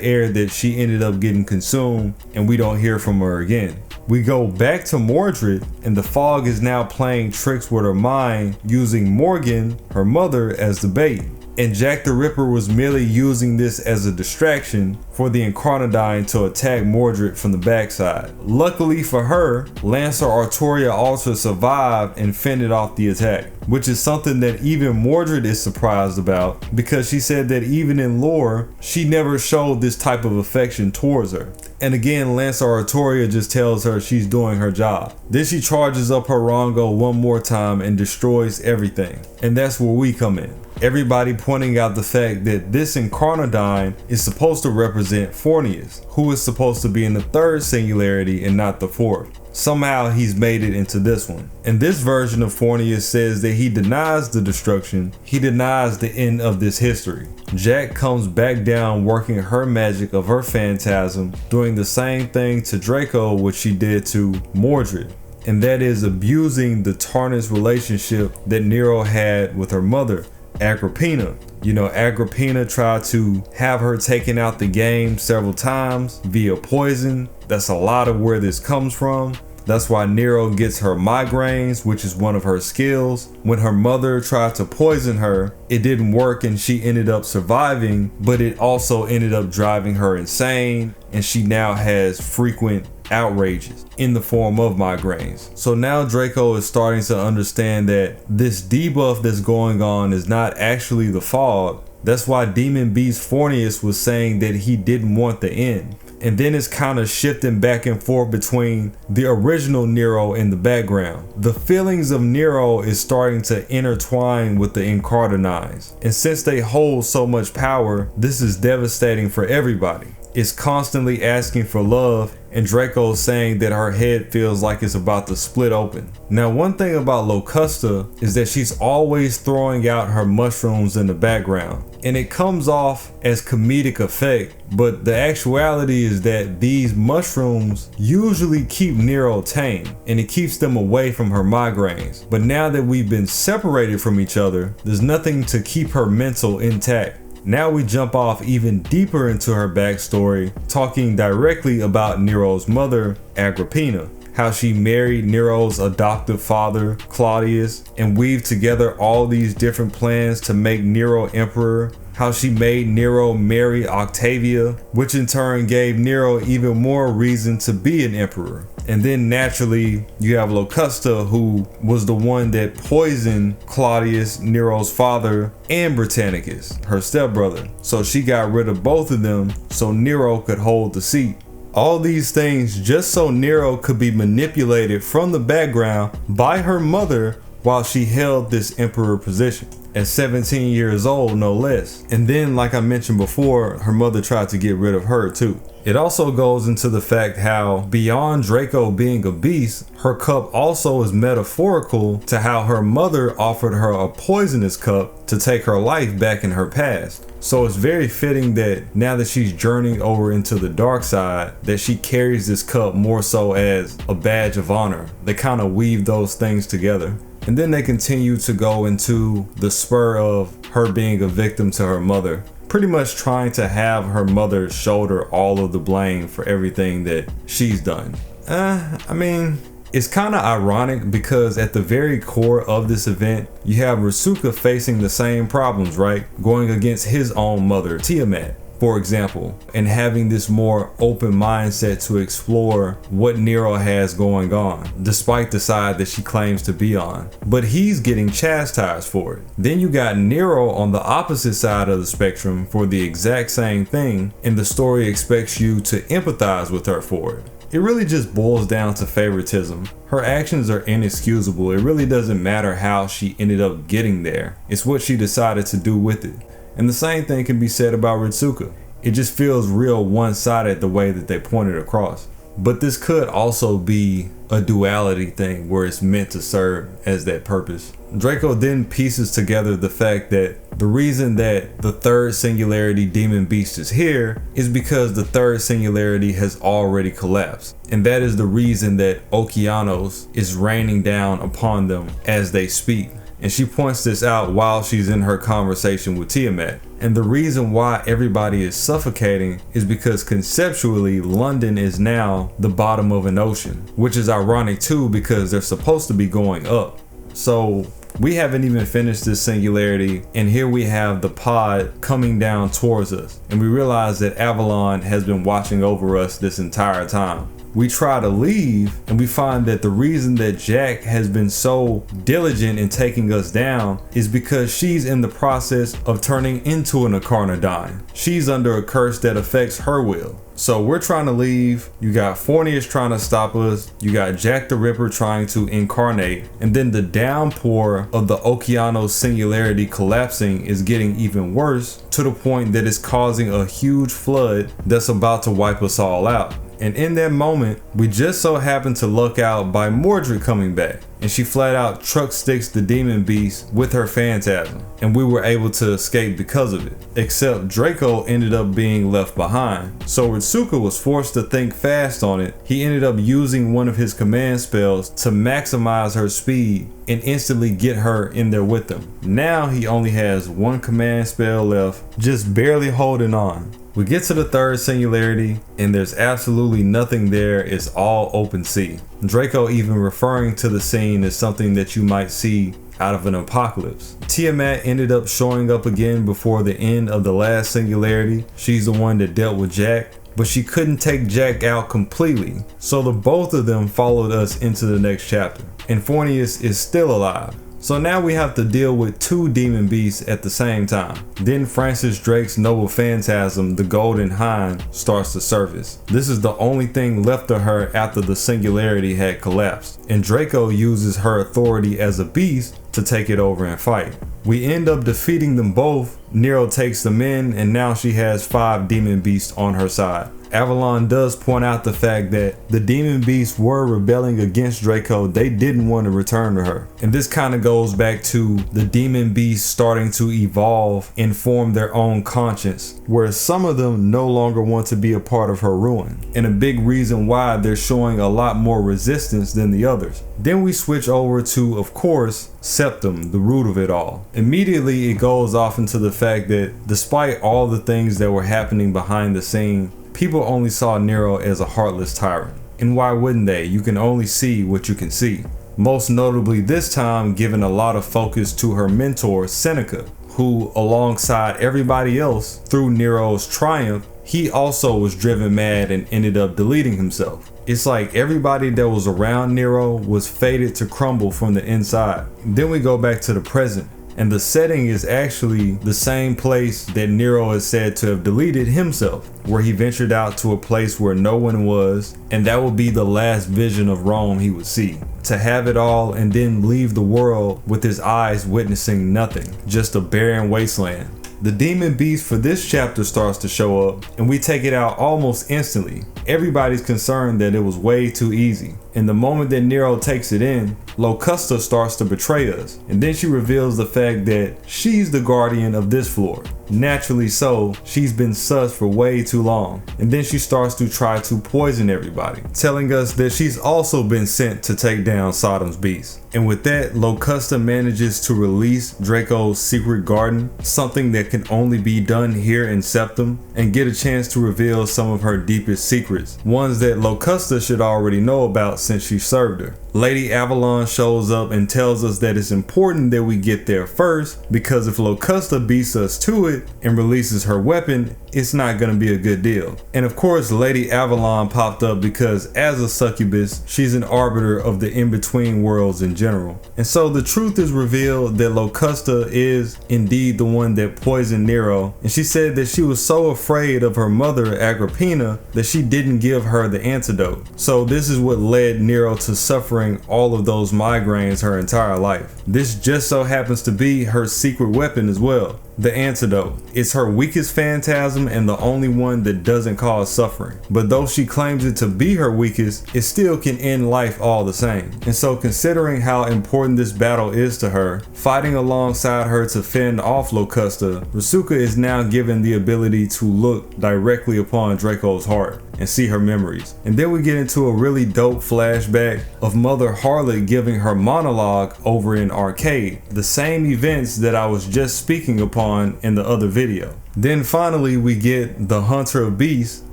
air that she ended up getting consumed, and we don't hear from her again. We go back to Mordred, and the fog is now playing tricks with her mind, using Morgan, her mother, as the bait. And Jack the Ripper was merely using this as a distraction for the Incarnadine to attack Mordred from the backside. Luckily for her, Lancer Artoria Alter survived and fended off the attack, which is something that even Mordred is surprised about, because she said that even in lore, she never showed this type of affection towards her. And again, Lancer Artoria just tells her she's doing her job. Then she charges up her Rongo one more time and destroys everything. And that's where we come in. Everybody pointing out the fact that this Incarnadine is supposed to represent Fornius, who is supposed to be in the third singularity and not the fourth. Somehow he's made it into this one. And this version of Fornius says that he denies the destruction, he denies the end of this history. Jack comes back down working her magic of her phantasm, doing the same thing to Draco which she did to Mordred. And that is abusing the tarnished relationship that Nero had with her mother, Agrippina. You know, Agrippina tried to have her taken out the game several times via poison. That's a lot of where this comes from. That's why Nero gets her migraines, which is one of her skills. When her mother tried to poison her, it didn't work and she ended up surviving, but it also ended up driving her insane, and she now has frequent outrages in the form of migraines. So now Draco is starting to understand that this debuff that's going on is not actually the fog. That's why Demon Beast Fornius was saying that he didn't want the end. And then it's kind of shifting back and forth between the original Nero in the background. The feelings of Nero is starting to intertwine with the Incarnadines. And since they hold so much power, this is devastating for everybody. It's constantly asking for love, and Draco's saying that her head feels like it's about to split open. Now, one thing about Locusta is that she's always throwing out her mushrooms in the background, and it comes off as comedic effect, but the actuality is that these mushrooms usually keep Nero tame, and it keeps them away from her migraines. But now that we've been separated from each other, there's nothing to keep her mental intact. Now we jump off even deeper into her backstory, talking directly about Nero's mother, Agrippina, how she married Nero's adoptive father, Claudius, and weaved together all these different plans to make Nero emperor, how she made Nero marry Octavia, which in turn gave Nero even more reason to be an emperor. And then naturally, you have Locusta, who was the one that poisoned Claudius, Nero's father, and Britannicus, her stepbrother. So she got rid of both of them so Nero could hold the seat. All these things just so Nero could be manipulated from the background by her mother while she held this emperor position. At 17 years old, no less. And then, like I mentioned before, her mother tried to get rid of her too. It also goes into the fact how beyond Draco being a beast, her cup also is metaphorical to how her mother offered her a poisonous cup to take her life back in her past. So it's very fitting that now that she's journeying over into the dark side, that she carries this cup more so as a badge of honor. They kind of weave those things together. And then they continue to go into the spur of her being a victim to her mother, pretty much trying to have her mother shoulder all of the blame for everything that she's done. I mean, it's kind of ironic because at the very core of this event, you have Rasuka facing the same problems, right? Going against his own mother, Tiamat, for example, and having this more open mindset to explore what Nero has going on, despite the side that she claims to be on. But he's getting chastised for it. Then you got Nero on the opposite side of the spectrum for the exact same thing, and the story expects you to empathize with her for it. It really just boils down to favoritism. Her actions are inexcusable. It really doesn't matter how she ended up getting there. It's what she decided to do with it. And the same thing can be said about Ritsuka. It just feels real one-sided the way that they pointed across. But this could also be a duality thing where it's meant to serve as that purpose. Draco then pieces together the fact that the reason that the third singularity demon beast is here is because the third singularity has already collapsed. And that is the reason that Okeanos is raining down upon them as they speak. And she points this out while she's in her conversation with Tiamat. And the reason why everybody is suffocating is because conceptually London is now the bottom of an ocean, which is ironic too because they're supposed to be going up. So we haven't even finished this singularity, and here we have the pod coming down towards us, and we realize that Avalon has been watching over us this entire time. We try to leave, and we find that the reason that Jack has been so diligent in taking us down is because she's in the process of turning into an Incarnadine. She's under a curse that affects her will. So we're trying to leave. You got Fornius trying to stop us. You got Jack the Ripper trying to incarnate. And then the downpour of the Okeanos singularity collapsing is getting even worse, to the point that it's causing a huge flood that's about to wipe us all out. And in that moment, we just so happen to luck out by Mordred coming back, and she flat out truck sticks the demon beast with her phantasm, and we were able to escape because of it. Except Draco ended up being left behind, so Ritsuka was forced to think fast on it. He ended up using one of his command spells to maximize her speed and instantly get her in there with him. Now he only has one command spell left, just barely holding on. We get to the third singularity, and there's absolutely nothing there. It's all open sea. Draco even referring to the scene as something that you might see out of an apocalypse. Tiamat ended up showing up again before the end of the last singularity. She's the one that dealt with Jack, but she couldn't take Jack out completely. So the both of them followed us into the next chapter, and Fornius is still alive. So now we have to deal with two demon beasts at the same time. Then Francis Drake's noble phantasm, the Golden Hind, starts to surface. This is the only thing left of her after the singularity had collapsed, and Draco uses her authority as a beast to take it over and fight. We end up defeating them both. Nero takes them in, and now she has 5 demon beasts on her side. Avalon does point out the fact that the demon beasts were rebelling against Draco. They didn't want to return to her. And this kind of goes back to the demon beasts starting to evolve and form their own conscience, where some of them no longer want to be a part of her ruin. And a big reason why they're showing a lot more resistance than the others. Then we switch over to, of course, Septum, the root of it all. Immediately it goes off into the fact that despite all the things that were happening behind the scene, people only saw Nero as a heartless tyrant. And why wouldn't they? You can only see what you can see. Most notably this time giving a lot of focus to her mentor, Seneca, who, alongside everybody else through Nero's triumph, he also was driven mad and ended up deleting himself. It's like everybody that was around Nero was fated to crumble from the inside. Then we go back to the present, and the setting is actually the same place that Nero is said to have deleted himself, where he ventured out to a place where no one was, and that would be the last vision of Rome he would see. To have it all and then leave the world with his eyes witnessing nothing, just a barren wasteland. The demon beast for this chapter starts to show up, and we take it out almost instantly. Everybody's concerned that it was way too easy. And the moment that Nero takes it in, Locusta starts to betray us, and then she reveals the fact that she's the guardian of this floor. Naturally so, she's been sus for way too long, and then she starts to try to poison everybody, telling us that she's also been sent to take down Sodom's beast. And with that, Locusta manages to release Draco's secret garden, something that can only be done here in Septum, and get a chance to reveal some of her deepest secrets, ones that Locusta should already know about since she served her. Lady Avalon shows up and tells us that it's important that we get there first, because if Locusta beats us to it and releases her weapon, it's not going to be a good deal. And of course, Lady Avalon popped up because as a succubus, she's an arbiter of the in-between worlds in general. And so the truth is revealed that Locusta is indeed the one that poisoned Nero, and she said that she was so afraid of her mother Agrippina that she didn't give her the antidote. So this is what led Nero to suffering all of those migraines her entire life. This just so happens to be her secret weapon as well. The antidote. It's her weakest phantasm and the only one that doesn't cause suffering. But though she claims it to be her weakest, it still can end life all the same. And so considering how important this battle is to her, fighting alongside her to fend off Locusta, Rasuka is now given the ability to look directly upon Draco's heart and see her memories. And then we get into a really dope flashback of Mother Harlot giving her monologue over in Arcade, the same events that I was just speaking upon in the other video. Then finally we get the Hunter of Beasts,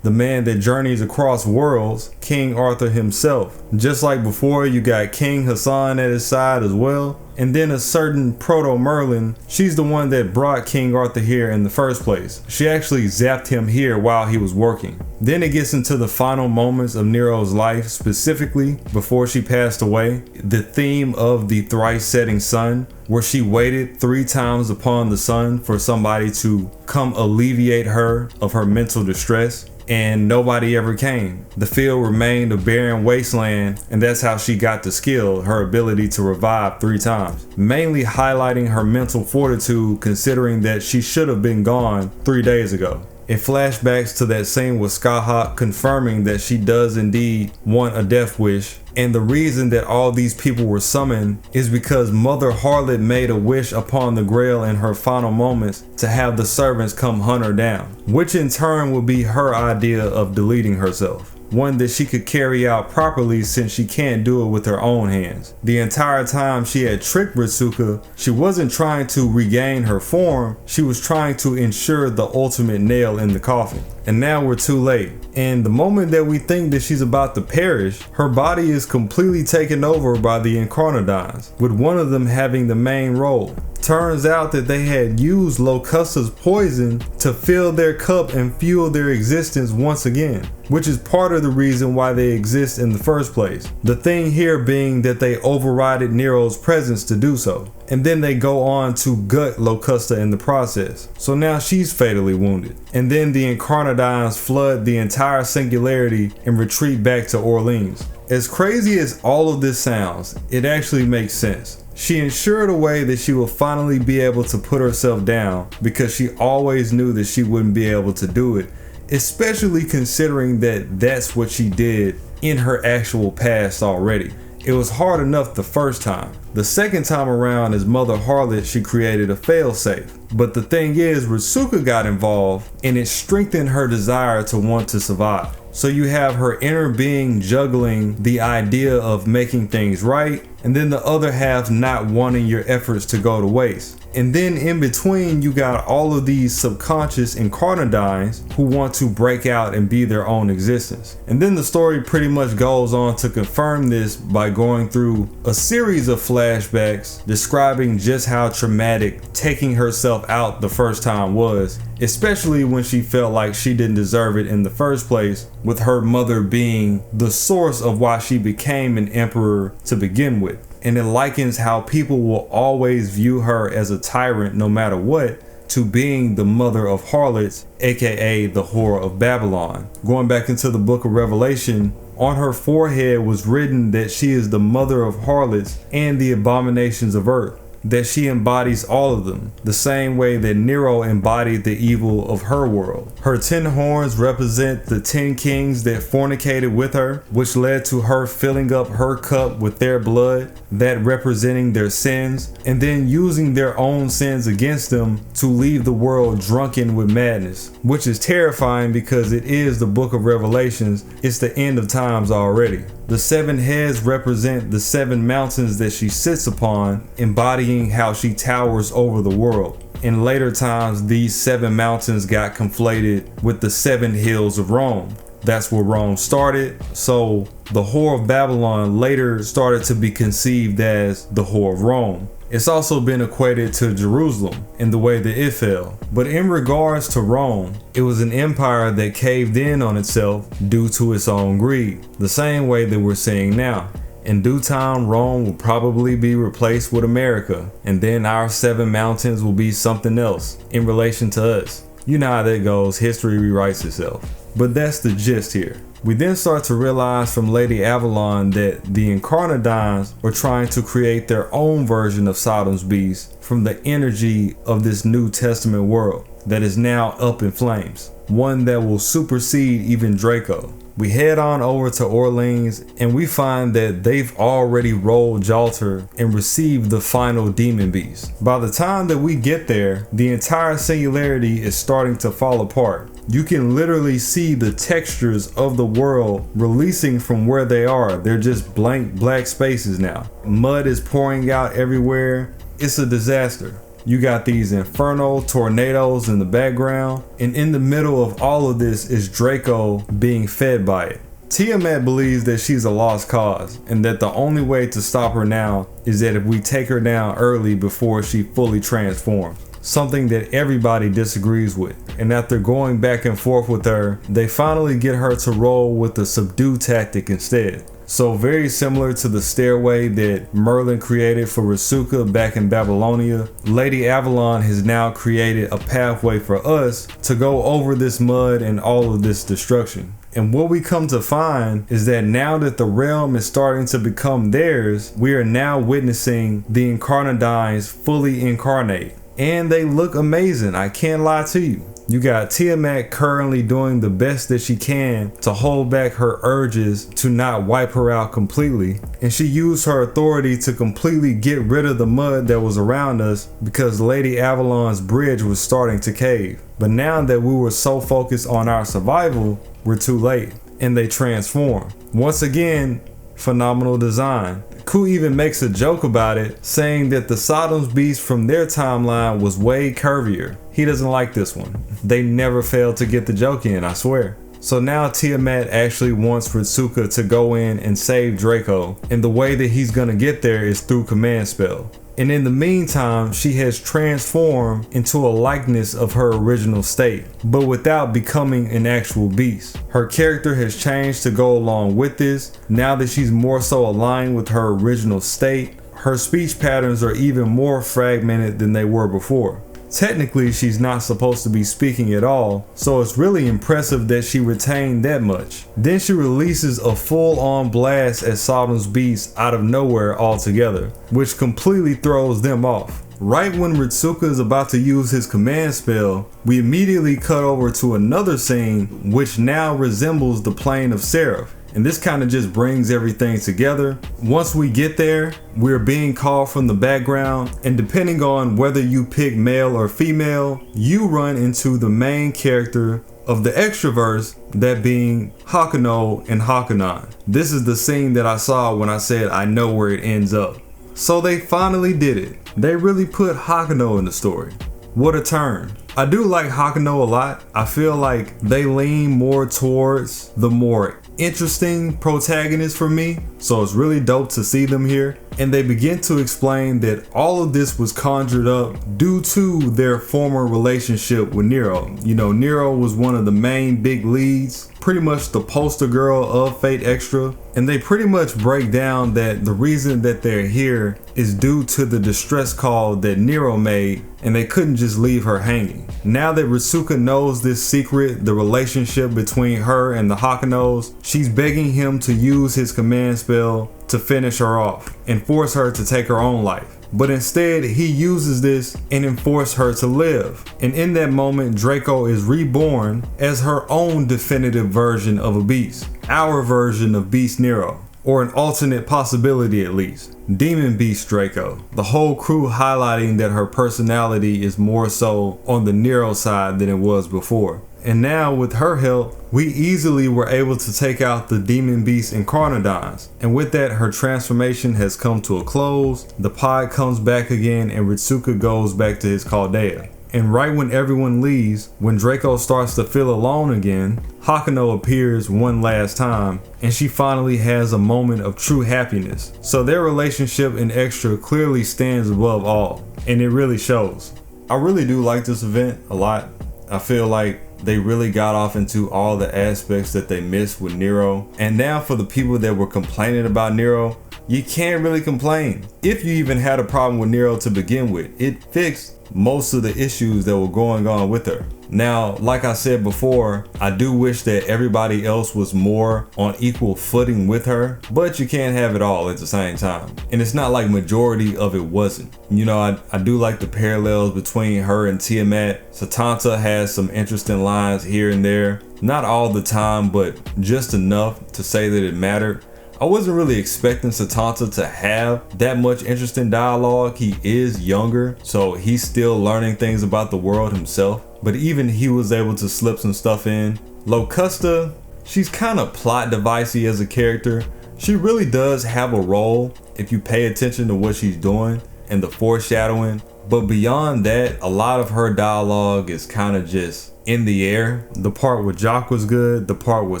the man that journeys across worlds, King Arthur himself. Just like before, you got King Hassan at his side as well. And then a certain Proto Merlin, she's the one that brought King Arthur here in the first place. She actually zapped him here while he was working. Then it gets into the final moments of Nero's life, specifically before she passed away. The theme of the thrice setting sun, where she waited 3 times upon the sun for somebody to come alleviate her of her mental distress, and nobody ever came. The field remained a barren wasteland, and that's how she got the skill, her ability to revive 3 times, mainly highlighting her mental fortitude considering that she should have been gone 3 days ago. It flashbacks to that scene with Skahawk confirming that she does indeed want a death wish, and the reason that all these people were summoned is because Mother Harlot made a wish upon the Grail in her final moments to have the servants come hunt her down, which in turn would be her idea of deleting herself. One that she could carry out properly since she can't do it with her own hands. The entire time she had tricked Rasuka, she wasn't trying to regain her form, she was trying to ensure the ultimate nail in the coffin. And now we're too late. And the moment that we think that she's about to perish, her body is completely taken over by the Incarnadines, with one of them having the main role. Turns out that they had used Locusta's poison to fill their cup and fuel their existence once again, which is part of the reason why they exist in the first place. The thing here being that they overrided Nero's presence to do so, and then they go on to gut Locusta in the process. So now she's fatally wounded. And then the Incarnadines flood the entire singularity and retreat back to Orleans. As crazy as all of this sounds, it actually makes sense. She ensured a way that she will finally be able to put herself down because she always knew that she wouldn't be able to do it, especially considering that that's what she did in her actual past already. It was hard enough the first time. The second time around as Mother Harlot, she created a failsafe. But the thing is, Rasuka got involved and it strengthened her desire to want to survive. So you have her inner being juggling the idea of making things right, and then the other half not wanting your efforts to go to waste. And then in between, you got all of these subconscious incarnadines who want to break out and be their own existence. And then the story pretty much goes on to confirm this by going through a series of flashbacks describing just how traumatic taking herself out the first time was, especially when she felt like she didn't deserve it in the first place, with her mother being the source of why she became an emperor to begin with. And it likens how people will always view her as a tyrant no matter what, to being the mother of harlots, aka the whore of Babylon. Going back into the book of Revelation, on her forehead was written that she is the mother of harlots and the abominations of earth, that she embodies all of them, the same way that Nero embodied the evil of her world. Her 10 horns represent the 10 kings that fornicated with her, which led to her filling up her cup with their blood, that representing their sins, and then using their own sins against them to leave the world drunken with madness, which is terrifying because it is the book of Revelations. It's the end of times already. The 7 heads represent the 7 mountains that she sits upon, embodying how she towers over the world. In later times, these 7 mountains got conflated with the 7 hills of Rome. That's where Rome started, so the whore of Babylon later started to be conceived as the whore of Rome. It's also been equated to Jerusalem in the way that it fell. But in regards to Rome, it was an empire that caved in on itself due to its own greed, the same way that we're seeing now. In due time, Rome will probably be replaced with America, and then our 7 mountains will be something else in relation to us. You know how that goes, history rewrites itself. But that's the gist here. We then start to realize from Lady Avalon that the Incarnadines were trying to create their own version of Sodom's beast from the energy of this New Testament world that is now up in flames, one that will supersede even Draco. We head on over to Orleans and we find that they've already rolled Jalter and received the final demon beast. By the time that we get there, the entire singularity is starting to fall apart. You can literally see the textures of the world releasing from where they are. They're just blank black spaces now. Mud is pouring out everywhere. It's a disaster. You got these inferno tornadoes in the background, and in the middle of all of this is Draco being fed by it. Tiamat believes that she's a lost cause, and that the only way to stop her now is that if we take her down early before she fully transforms. Something that everybody disagrees with. And after going back and forth with her, they finally get her to roll with the subdue tactic instead. So very similar to the stairway that Merlin created for Rasuka back in Babylonia, Lady Avalon has now created a pathway for us to go over this mud and all of this destruction. And what we come to find is that now that the realm is starting to become theirs, we are now witnessing the Incarnadines fully incarnate. And they look amazing, I can't lie to you. You got Tiamat currently doing the best that she can to hold back her urges to not wipe her out completely. And she used her authority to completely get rid of the mud that was around us because Lady Avalon's bridge was starting to cave. But now that we were so focused on our survival, we're too late. And they transform. Once again, phenomenal design. Ku even makes a joke about it, saying that the Sodom's beast from their timeline was way curvier. He doesn't like this one. They never failed to get the joke in, I swear. So now Tiamat actually wants Ritsuka to go in and save Draco, and the way that he's gonna get there is through command spell. And in the meantime, she has transformed into a likeness of her original state, but without becoming an actual beast. Her character has changed to go along with this. Now that she's more so aligned with her original state, her speech patterns are even more fragmented than they were before. Technically, she's not supposed to be speaking at all, so it's really impressive that she retained that much. Then she releases a full-on blast at Sodom's beast out of nowhere altogether, which completely throws them off. Right when Ritsuka is about to use his command spell, we immediately cut over to another scene which now resembles the plane of Seraph. And this kind of just brings everything together. Once we get there, we're being called from the background, and depending on whether you pick male or female, you run into the main character of the extroverse, that being Hakuno and Hakunan. This is the scene that I saw when I said I know where it ends up. So they finally did it. They really put Hakuno in the story. What a turn. I do like Hakuno a lot. I feel like they lean more towards the more interesting protagonist for me. So it's really dope to see them here. And they begin to explain that all of this was conjured up due to their former relationship with Nero. You know, Nero was one of the main big leads, pretty much the poster girl of Fate Extra. And they pretty much break down that the reason that they're here is due to the distress call that Nero made, and they couldn't just leave her hanging. Now that Ritsuka knows this secret, the relationship between her and the Hakunos, she's begging him to use his command spell to finish her off and force her to take her own life. But instead, he uses this and enforces her to live. And in that moment, Draco is reborn as her own definitive version of a beast. Our version of Beast Nero. Or an alternate possibility at least. Demon Beast Draco. The whole crew highlighting that her personality is more so on the Nero side than it was before. And now with her help, we easily were able to take out the Demon Beast Incarnadons. And with that, her transformation has come to a close. The pod comes back again and Ritsuka goes back to his Caldea. And right when everyone leaves, when Draco starts to feel alone again, Hakuno appears one last time and she finally has a moment of true happiness. So their relationship in Extra clearly stands above all, and it really shows. I really do like this event a lot. I feel like they really got off into all the aspects that they missed with Nero. And now for the people that were complaining about Nero, you can't really complain. If you even had a problem with Nero to begin with, it fixed most of the issues that were going on with her. Now, like I said before, I do wish that everybody else was more on equal footing with her, but you can't have it all at the same time. And it's not like majority of it wasn't. You know, I do like the parallels between her and Tiamat. Satanta has some interesting lines here and there. Not all the time, but just enough to say that it mattered. I wasn't really expecting Satanta to have that much interesting dialogue. He is younger, so he's still learning things about the world himself. But even he was able to slip some stuff in. Locusta, she's kind of plot devicey as a character. She really does have a role if you pay attention to what she's doing and the foreshadowing. But beyond that, a lot of her dialogue is kind of just in the air. The part with Jock was good. The part with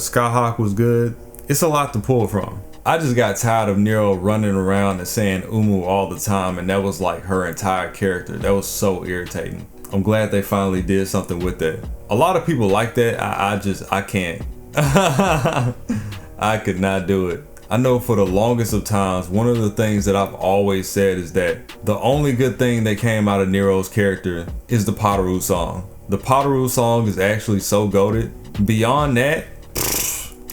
Skyhawk was good. It's a lot to pull from. I just got tired of Nero running around and saying Umu all the time, and that was like her entire character. That was so irritating. I'm glad they finally did something with that. A lot of people like that. I can't. I could not do it. I know for the longest of times, one of the things that I've always said is that the only good thing that came out of Nero's character is the Potaru song. The Potaru song is actually so goated. Beyond that,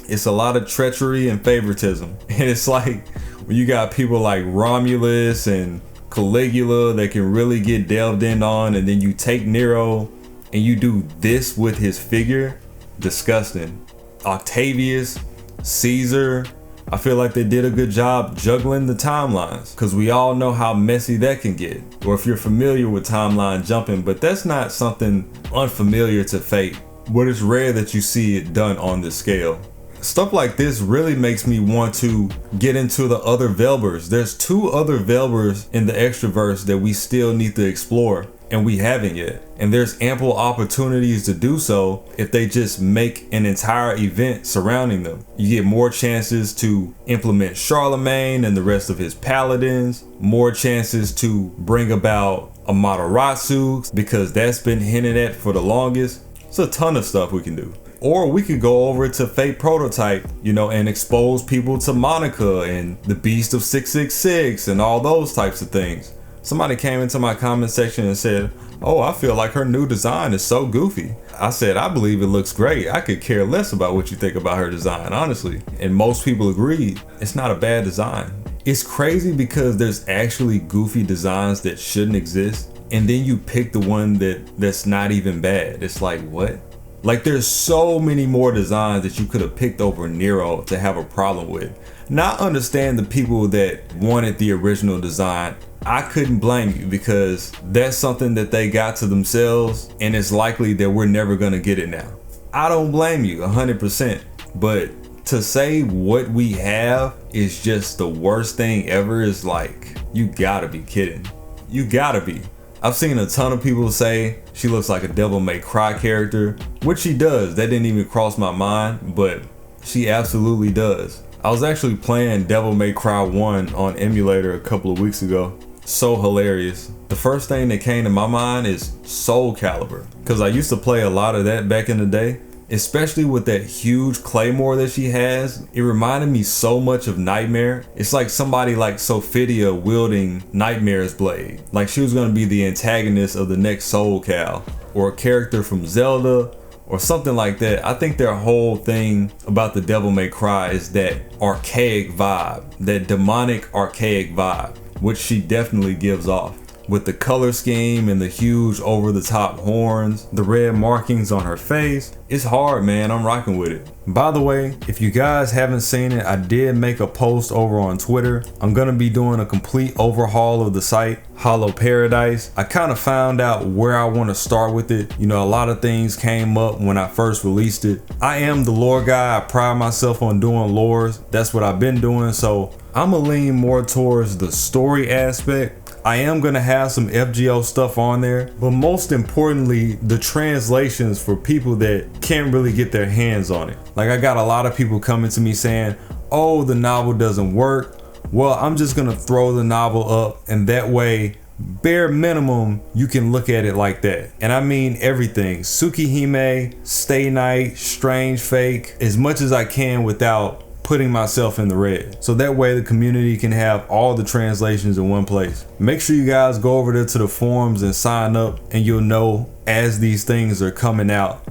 it's a lot of treachery and favoritism. And it's like when you got people like Romulus and Caligula that can really get delved in on, and then you take Nero and you do this with his figure. Disgusting. Octavius, Caesar, I feel like they did a good job juggling the timelines, because we all know how messy that can get. Or if you're familiar with timeline jumping, but that's not something unfamiliar to Fate, but it's rare that you see it done on this scale. Stuff like this really makes me want to get into the other Velbers. There's 2 other Velbers in the Extraverse that we still need to explore, and we haven't yet. And there's ample opportunities to do so if they just make an entire event surrounding them. You get more chances to implement Charlemagne and the rest of his paladins, more chances to bring about Amaterasu, because that's been hinted at for the longest. It's a ton of stuff we can do. Or we could go over to Fate Prototype, you know, and expose people to Monica and the Beast of 666 and all those types of things. Somebody came into my comment section and said, "Oh, I feel like her new design is so goofy." I said, "I believe it looks great. I could care less about what you think about her design, honestly." And most people agreed. It's not a bad design. It's crazy because there's actually goofy designs that shouldn't exist, and then you pick the one that's not even bad. It's like, what? Like, there's so many more designs that you could have picked over Nero to have a problem with. Now, I understand the people that wanted the original design. I couldn't blame you, because that's something that they got to themselves, and it's likely that we're never gonna get it now. I don't blame you 100%, but To say what we have is just the worst thing ever is like, you gotta be kidding. You gotta be. I've seen a ton of people say she looks like a Devil May Cry character, which she does. That didn't even cross my mind, but she absolutely does. I was actually playing Devil May Cry 1 on emulator a couple of weeks ago. So hilarious. The first thing that came to my mind is Soul Calibur, because I used to play a lot of that back in the day. Especially with that huge claymore that she has, it reminded me so much of Nightmare. It's like somebody like Sophidia wielding Nightmare's blade. Like she was going to be the antagonist of the next Soul Cal, or a character from Zelda, or something like that. I think their whole thing about the Devil May Cry is that archaic vibe, that demonic archaic vibe, which she definitely gives off. With the color scheme and the huge over-the-top horns, the red markings on her face, it's hard, man. I'm rocking with it. By the way, if you guys haven't seen it, I did make a post over on Twitter. I'm gonna be doing a complete overhaul of the site, Hollow Paradise. I kind of found out where I want to start with it. You know, a lot of things came up when I first released it. I am the lore guy. I pride myself on doing lores. That's what I've been doing. So I'm gonna lean more towards the story aspect. I am going to have some FGO stuff on there, but most importantly, the translations for people that can't really get their hands on it. Like I got a lot of people coming to me saying, oh, the novel doesn't work. Well, I'm just going to throw the novel up, and that way, bare minimum, you can look at it like that. And I mean everything. Tsukihime, Stay Night, Strange Fake, as much as I can without putting myself in the red, so that way the community can have all the translations in one place. Make sure you guys go over there to the forums and sign up, and you'll know as these things are coming out.